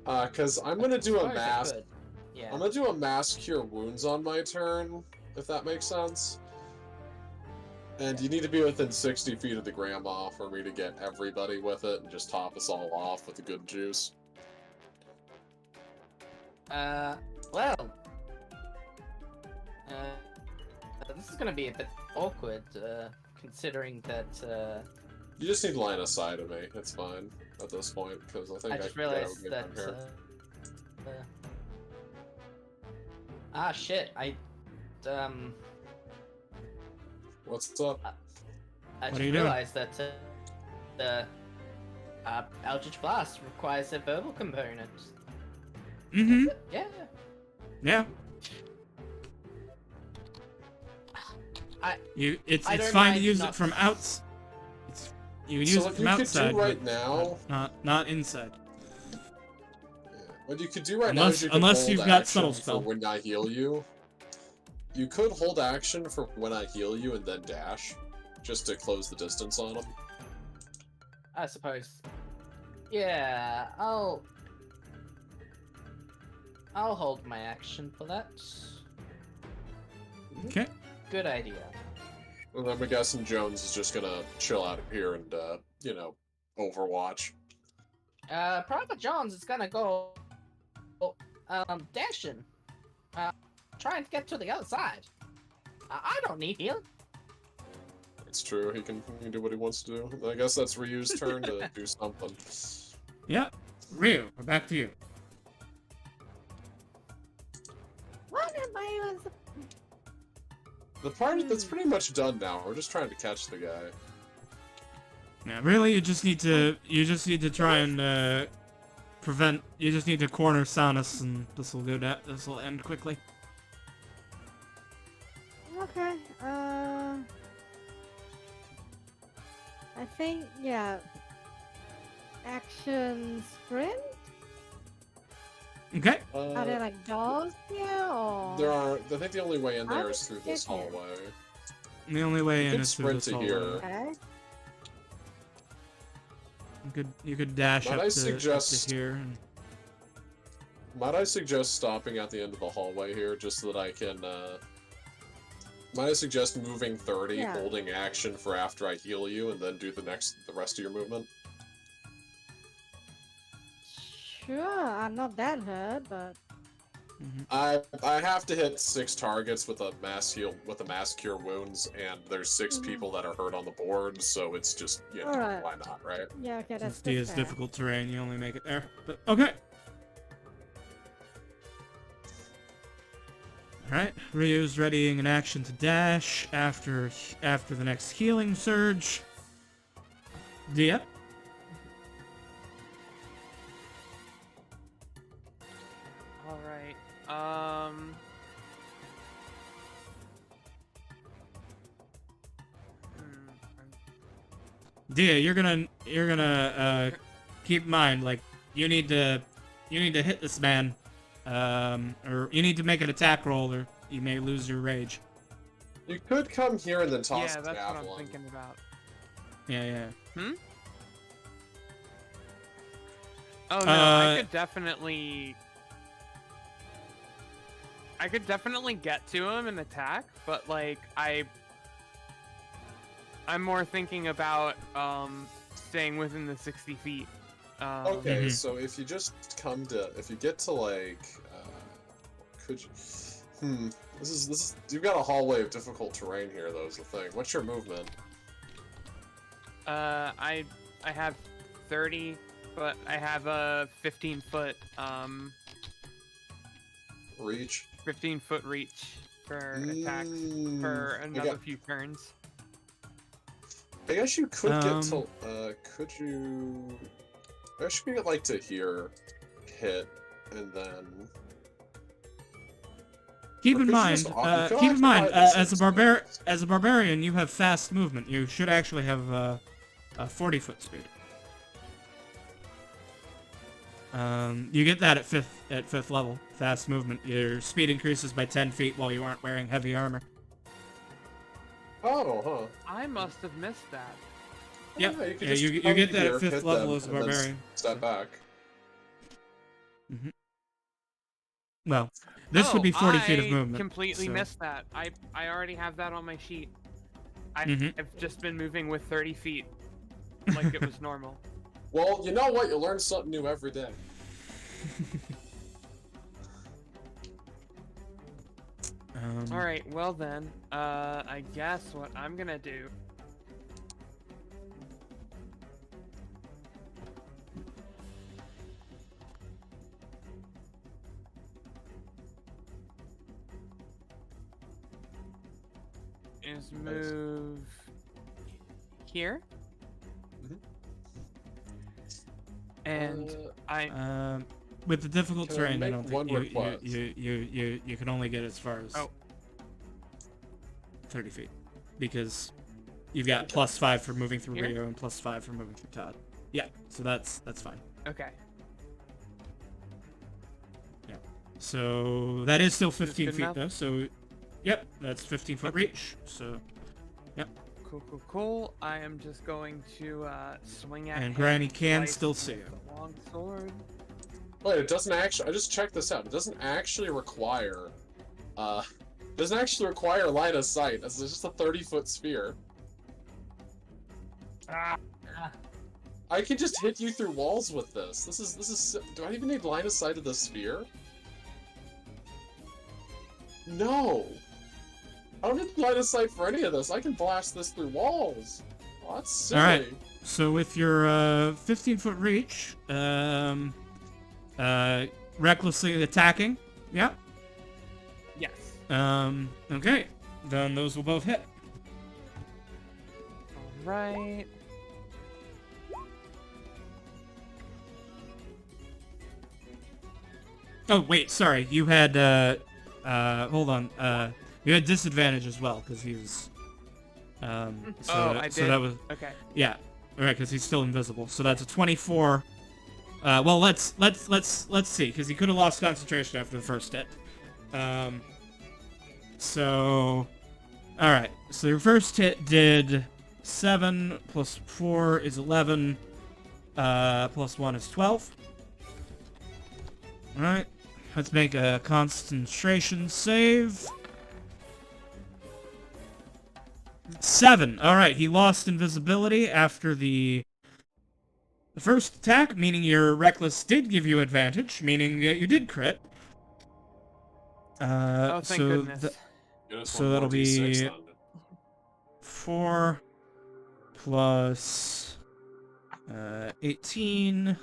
Cause I'm gonna do a mass... Yeah. I'm gonna do a mass cure wounds on my turn, if that makes sense. And you need to be within 60 feet of the grandma for me to get everybody with it and just top us all off with the good juice. Well... this is gonna be a bit awkward, considering that, You just need line of sight of me. It's fine at this point, because I think I just can go realized get that, down here. shit, What's up? I What just are you doing? realized that, the, Eldritch Blast requires a verbal component. Mm-hmm. Yeah. Yeah. I It's don't fine to mind use not- it from outs. You can use So it what from you outside, could do right now, not inside. what you could do right now is you could Unless hold you've got action subtle for spell. when I heal you. You could hold action for when I heal you and then dash, just to close the distance on them. I suppose. Yeah, I'll hold my action for that. Okay. Good idea. And I'm guessing Jones is just gonna chill out here and, you know, overwatch. Private Jones is gonna go, dashing. Trying to get to the other side. I don't need healing. It's true, he can do what he wants to do. I guess that's Ryu's turn to do something. Yeah. Ryu, we're back to you. What am I on The party that's pretty much done now. We're just trying to catch the guy. Yeah, really, you just need to try and prevent. You just need to corner Saunus, and this will go down. This will end quickly. Okay, I think, yeah. Action sprint? Okay. Are there like doors here, or? There are. I think the only way in there How is did through you this get here? hallway. The only way You in can is through sprint this to hallway. here. Okay. You could dash Might up I to suggest- here. And... Might I suggest stopping at the end of the hallway here, just so that I can, Might I suggest moving 30, Yeah. holding action for after I heal you, and then do the rest of your movement? Sure, I'm not that hurt, but I have to hit 6 targets with a mass cure wounds, and there's 6 people that are hurt on the board, so it's just, you know, Alright. why not, right? yeah, okay, Since that's D is fair. difficult terrain, you only make it there. But okay. Alright, Ryu's readying an action to dash after the next healing surge. Dia. All right. Dia, you're gonna keep in mind, like, you need to hit this man, or you need to make an attack roll, or you may lose your rage. You could come here and then toss Yeah, the that's what javelin. I'm thinking about. Yeah. Oh no, I could definitely get to him and attack, but like I'm more thinking about staying within the 60 feet. Okay, Mhm. so if you just if you get to like, could you? This is. You've got a hallway of difficult terrain here, though. Is the thing. What's your movement? I have 30, but I have a 15-foot Reach. 15-foot reach for attacks for another few turns. I guess you could get to. Could you? I guess you could get like to here, hit, And then... Keep in could you mind, just- you could keep in mind, occupy this as space. a barbarian, you have fast movement. You should actually have a 40-foot speed. You get that at fifth level. Fast movement. Your speed increases by 10 feet while you aren't wearing heavy armor. Oh, huh. I must have missed that. Yep. Yeah, you, could Yeah, just you come get that here, at 5th hit level them, as a and then barbarian. Step back. Well, this would be 40 feet of I movement. completely so- missed that. I already have that on my sheet. Mhm. I've just been moving with 30 feet, like it was normal. Well, you know what? You learn something new every day. All right, well then, I guess what I'm gonna do is move here, Mhm. and I With the difficult Can I terrain, I make don't one think request? you can only get as far as Oh. 30 feet, because you've got +5 for moving through Here? Rio and +5 for moving through Todd. Yeah, so that's fine. okay. So that is still 15 good feet enough? though. So, yep, that's 15-foot reach. So, Cool. I am just going to swing at and him Granny can twice still with see you. the long sword. Wait, it doesn't actually. I just checked this out. It doesn't actually require. Doesn't actually require line of sight. It's just a 30-foot sphere. Ah, I can just hit you through walls with this. This is. Do I even need line of sight of the sphere? No. I don't need line of sight for any of this. I can blast this through walls. Oh, that's silly. All right. So with your 15-foot reach, recklessly attacking, yeah. Yes. Okay, then those will both hit. All right. Oh wait, sorry. You had hold on. You had disadvantage as well because he was. So Oh, that, I so did. that was Okay. yeah. All right, because he's still invisible. So that's a 24. Well, let's see, because he could have lost concentration after the first hit. So, all right. So your first hit did 7 plus 4 is 11. Plus 1 is 12. All right. Let's make a concentration save. 7. All right. He lost invisibility after the first attack, meaning your reckless did give you advantage, meaning that you did crit. Oh, thank so goodness. Get us so one more that'll D6 be- then. 4 plus 18, and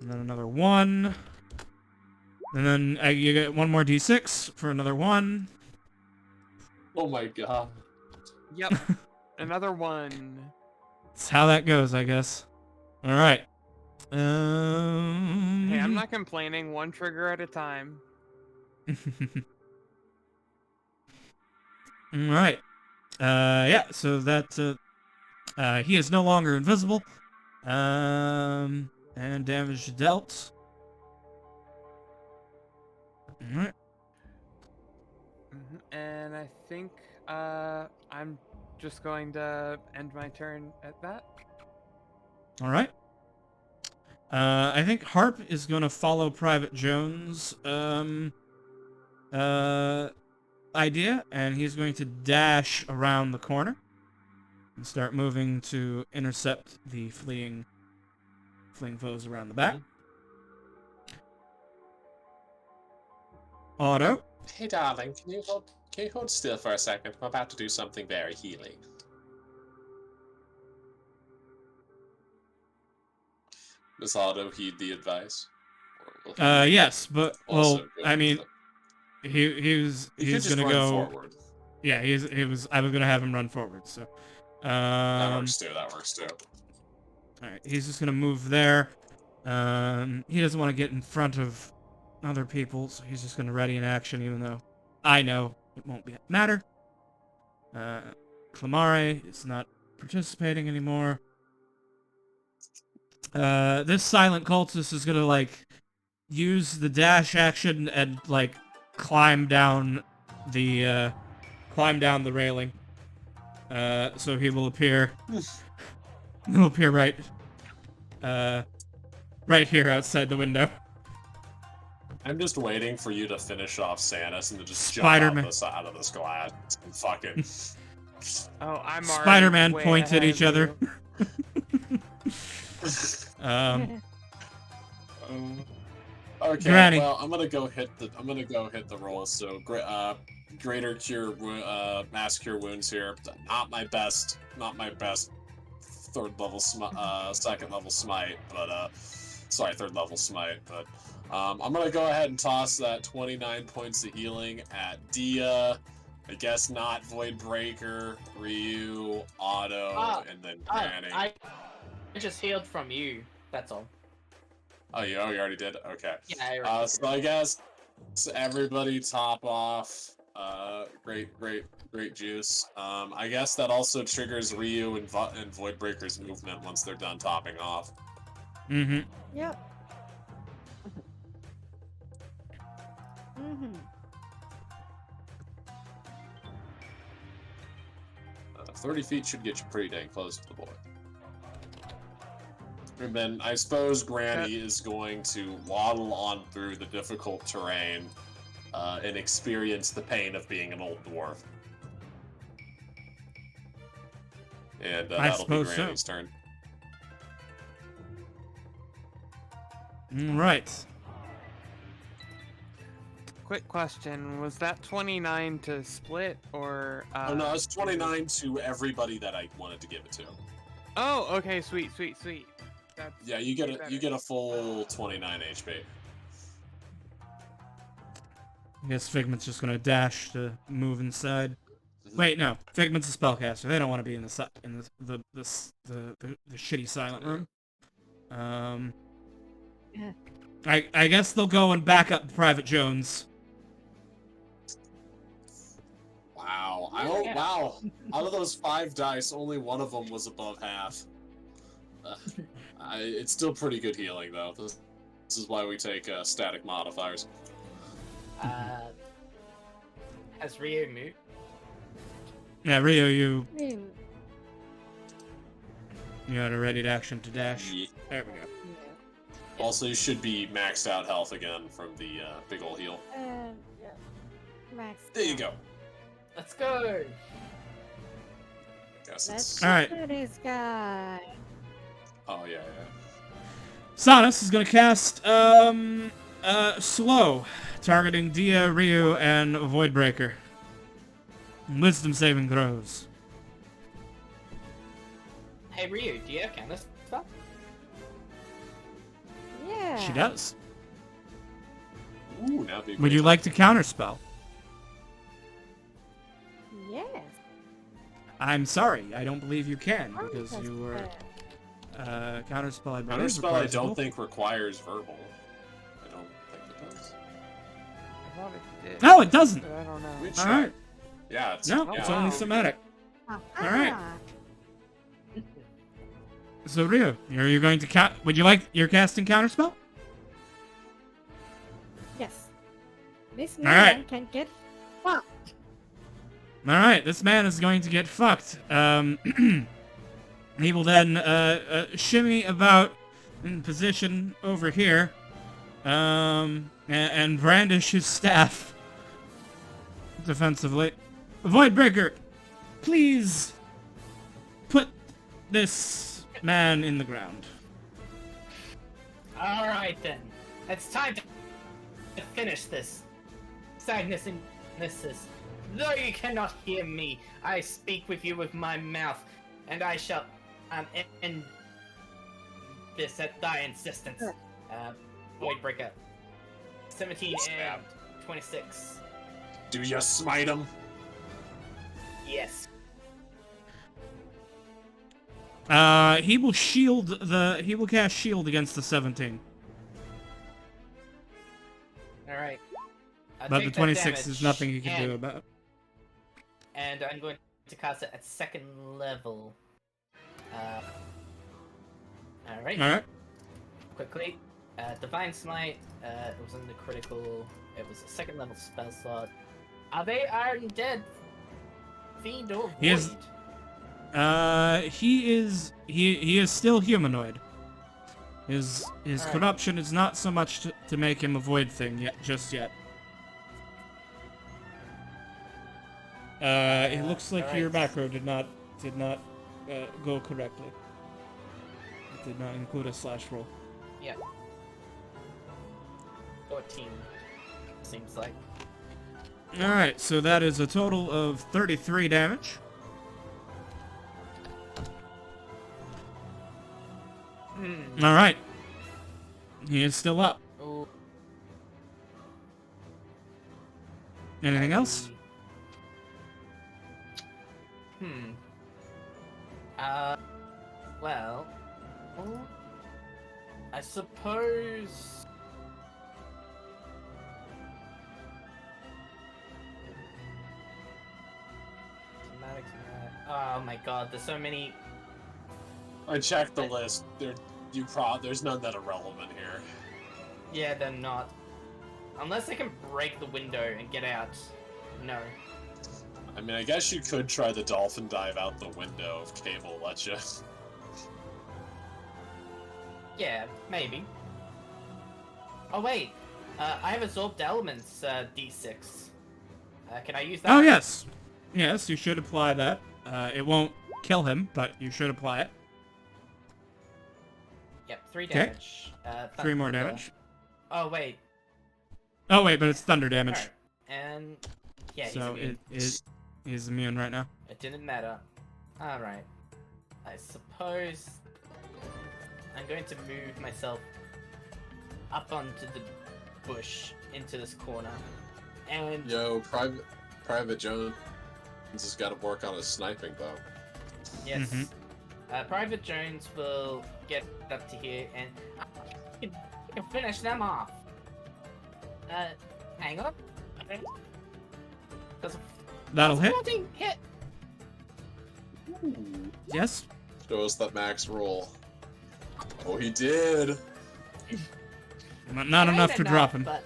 then another 1, and then you get one more d6 for another 1. Oh my god. Yep. Another one. That's how that goes, I guess. All right. Hey, I'm not complaining. One trigger at a time. All right. Yeah. So that he is no longer invisible. And damage dealt. All right. And I think I'm just going to end my turn at that. All right. I think Harp is going to follow Private Jones' idea, and he's going to dash around the corner and start moving to intercept the fleeing foes around the back. Otto. Hey, darling, can you hold still for a second? I'm about to do something very healing. Does Otto heed the advice? Or will he Yes, but also well, go I mean, with he's it? He could just gonna run go. forward. Yeah, I was gonna have him run forward. So, That works too. That works too. all right, he's just gonna move there. He doesn't want to get in front of other people, so he's just gonna ready an action, even though I know it won't matter. Clamare is not participating anymore. This silent cultist is gonna, like, use the dash action and, like, climb down the railing. So he will appear. He'll appear right here outside the window. I'm just waiting for you to finish off Sanus and to just Spider-Man. jump out of this glass and fucking. Oh, I'm already Spider-Man way points at ahead each of other. you. Okay, Granny. well, I'm gonna go hit the roll. So, greater cure, mass cure wounds here. Not my best third level second level smite, but sorry, third level smite. But I'm gonna go ahead and toss that 29 points of healing at Dia. I guess not Voidbreaker, Ryu, Otto, and then Granny. I just healed from you. That's all. Oh, you already did? Okay. Yeah, I already So I guess everybody top off. Great juice. I guess that also triggers Ryu and Voidbreaker's movement once they're done topping off. Mm-hmm. Yep. Mm-hmm. 30 feet should get you pretty dang close to the boy. And then I suppose Granny is going to waddle on through the difficult terrain and experience the pain of being an old dwarf. And I that'll be suppose so. Granny's turn. Right. Quick question: was that 29 to split or? Oh no, it's 29 to everybody that I wanted to give it to. Oh, okay, sweet. That's Yeah, you get a full 29 HP. I guess Figment's just gonna dash to move inside. Wait, no. Figment's a spellcaster. They don't want to be in the shitty silent room. Yeah. I guess they'll go and back up Private Jones. Wow. Yeah. Wow. Out of those 5 dice, only one of them was above half. It's still pretty good healing, though. This is why we take static modifiers. Has Ryu moved? Yeah, Rio, you Mm, had a ready to action to dash. Yeah. There we go. yeah. Also, you should be maxed out health again from the big ol' heal. Yeah. Max. There you go. Let's go. Guess Let's it's... Alright. do this guy. Oh, yeah. Sanas is gonna cast slow, targeting Dia, Ryu, and Voidbreaker. Wisdom saving throws. Hey Ryu, do you have counter spell? Yeah. She does. Ooh, now be Would you like to counterspell? Yes. I'm sorry, I don't believe you can Oh, because that's you were fair. counterspell. I believe Counterspell, I requires don't both. think requires verbal. I don't think it does. I thought it did. No, it doesn't. But I don't know. We All check. right. Yeah, it's... No, yeah. it's only somatic. Ah, Alright. ah. So Ryu, are you going to count? Would you like your casting counterspell? Yes. This Alright. man can get fucked. All right, this man is going to get fucked. He will then shimmy about in position over here, and brandish his staff defensively. Voidbreaker, please put this man in the ground. Alright then. It's time to finish this. Sadness and Nessus. Though you cannot hear me, I speak with you with my mouth, and I shall end this at thy insistence. Voidbreaker. 17 and 26. Do you smite him? Yes. He will cast shield against the 17. All right. I'll But the take that 26 damage, is nothing he can do and- about it. And I'm going to cast it at 2nd level. Alright. Alright. Quickly. Divine Smite. It was in the critical. It was a 2nd level spell slot. Are they Iron Dead? Fiend or Void? He is still humanoid. His Alright. corruption is not so much to make him a void thing just yet. It looks like your alright. macro did not go correctly. It did not include a slash roll. Yeah. 14. Seems like. Alright, so that is a total of 33 damage. Alright. He is still up. Ooh. Anything else? Well, I suppose. Oh my god, there's so many. I checked the list. There's none that are relevant here. Yeah, they're not. Unless they can break the window and get out. No. I mean, I guess you could try the dolphin dive out the window if Cable lets you. Yeah, maybe. Oh wait, I have absorbed elements D6. Can I use that? Oh, yes. Yes, you should apply that. It won't kill him, but you should apply it. Yep, 3 Okay. damage. 3 more thunder. damage. Oh wait. Oh, wait, but it's thunder damage. Alright. And yeah, he's So immune. he's immune right now. It didn't matter. Alright. I suppose I'm going to move myself up onto the bush into this corner. And Yo, Private Jones has got to work on his sniping bow. yes, Mhm. Private Jones will get up to here and I can finish them off. Hang on. Does That'll hit. 14 hit. Yes. Show us that max roll. Oh, he did. Not enough to drop him. But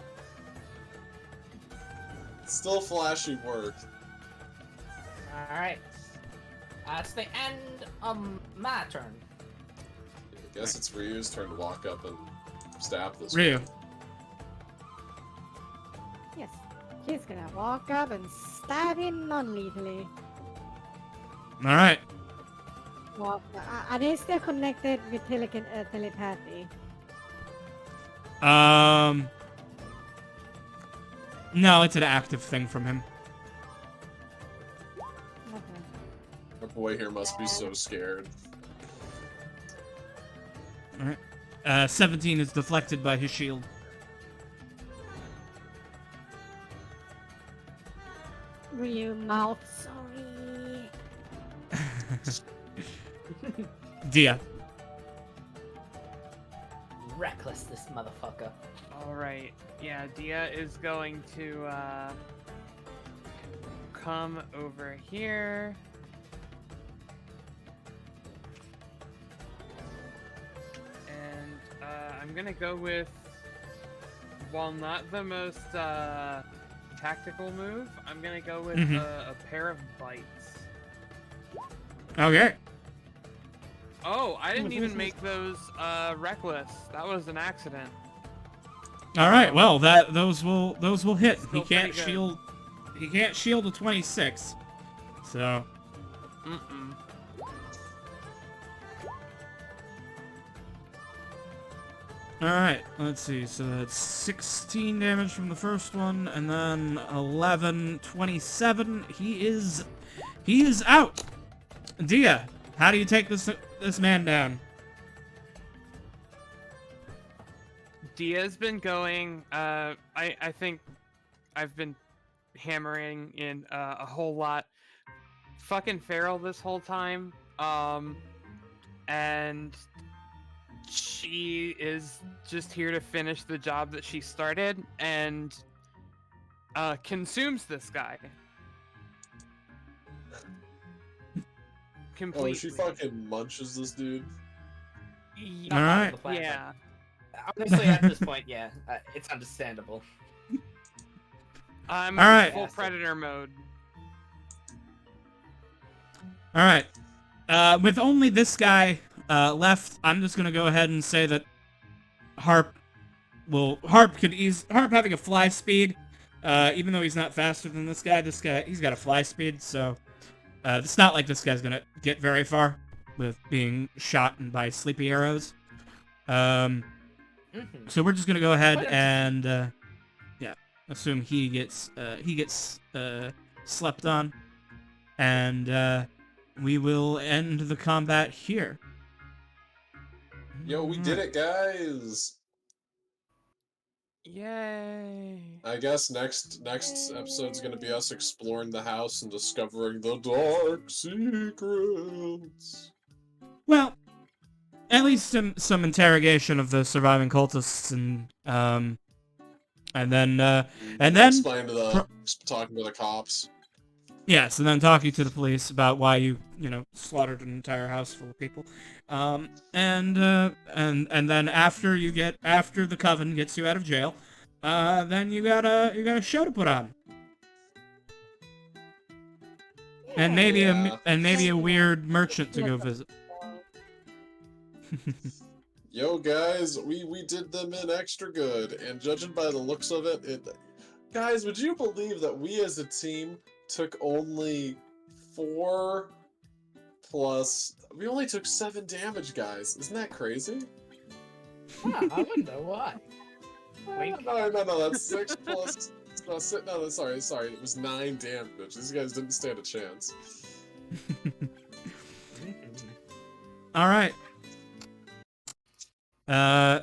Still flashy work. alright. It's the end of my turn. I guess it's Ryu's turn to walk up and stab this Ryu. one. Yes. She's gonna walk up and stab him non-lethally. Alright. Well, are they still connected with telepathy? No, it's an active thing from him. Okay. Our boy here must be so scared. Alright. 17 is deflected by his shield. Ryu mouth, sorry. Dia. Reckless, this motherfucker. Alright, yeah, Dia is going to come over here. And I'm gonna go with, while not the most tactical move, I'm gonna go with Mhm. a pair of bites. Okay. Oh, I didn't even make those reckless. That was an accident. Alright, well those will hit. Still He can't pretty good. shield a 26. So Mm-mm. alright, let's see. So that's 16 damage from the first one, and then 11, 27. He is out. Dia, how do you take this man down? Dia's been going, I think I've been hammering in a whole lot. Fucking feral this whole time. and she is just here to finish the job that she started and consumes this guy. Completely. Oh, she fucking munches this dude. Not part of Alright. the plan, but Yeah. honestly, at this point, yeah, it's understandable. I'm Alright. full predator mode. All right. With only this guy left, I'm just gonna go ahead and say that Harp having a fly speed, even though he's not faster than this guy, he's got a fly speed, so it's not like this guy's gonna get very far with being shot by sleepy arrows. So we're just gonna go ahead and assume he gets slept on, and we will end the combat here. Yo, we did it, guys. Yay. I guess next episode's gonna be us exploring the house and discovering the dark secrets. Well, at least some interrogation of the surviving cultists, and then Explain to talking to the cops. yes, and then talking to the police about why you slaughtered an entire house full of people, and then after the coven gets you out of jail, then you got a show to put on, and maybe a weird merchant to go visit. Yo, guys, we did them in extra good, and judging by the looks of it, guys, would you believe that we as a team took only 4 plus... We only took 7 damage, guys. Isn't that crazy? Huh, I wonder why. Wink. No, that's 6 plus... No, sorry, it was 9 damage. These guys didn't stand a chance. All right.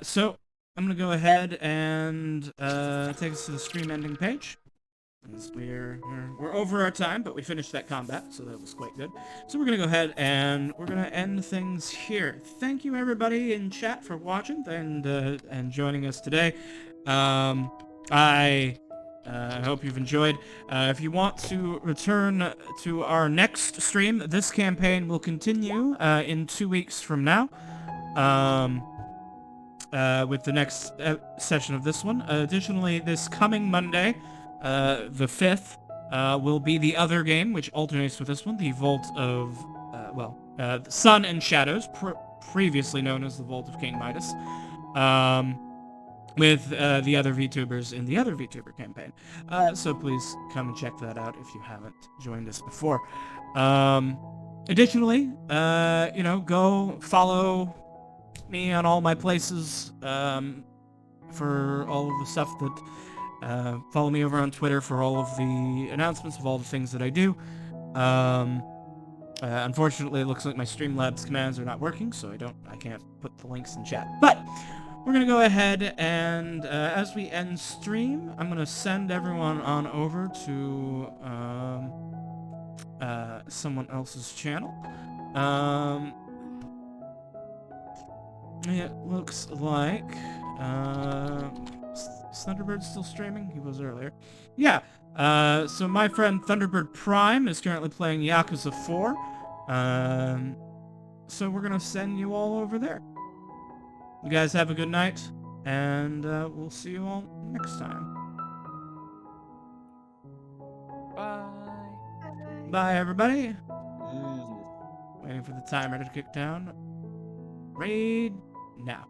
So I'm gonna go ahead and take us to the stream ending page. As we're over our time, but we finished that combat, so that was quite good. So we're gonna go ahead and we're gonna end things here. Thank you everybody in chat for watching and joining us today. I hope you've enjoyed. If you want to return to our next stream, this campaign will continue in 2 weeks from now. With the next session of this one. Additionally, this coming Monday, the 5th, will be the other game, which alternates with this one, the Vault of, Sun and Shadows, previously known as the Vault of King Midas, with the other VTubers in the other VTuber campaign. So please come and check that out if you haven't joined us before. Additionally, go follow me on all my places for all of the stuff that follow me over on Twitter for all of the announcements of all the things that I do. Unfortunately, it looks like my Streamlabs commands are not working, so I can't put the links in chat. But we're gonna go ahead and as we end stream, I'm gonna send everyone on over to someone else's channel. It looks like is Thunderbird still streaming? He was earlier. Yeah. So my friend Thunderbird Prime is currently playing Yakuza 4. So we're gonna send you all over there. You guys have a good night, and we'll see you all next time. Bye. Bye, everybody. Waiting for the timer to kick down. Raid now.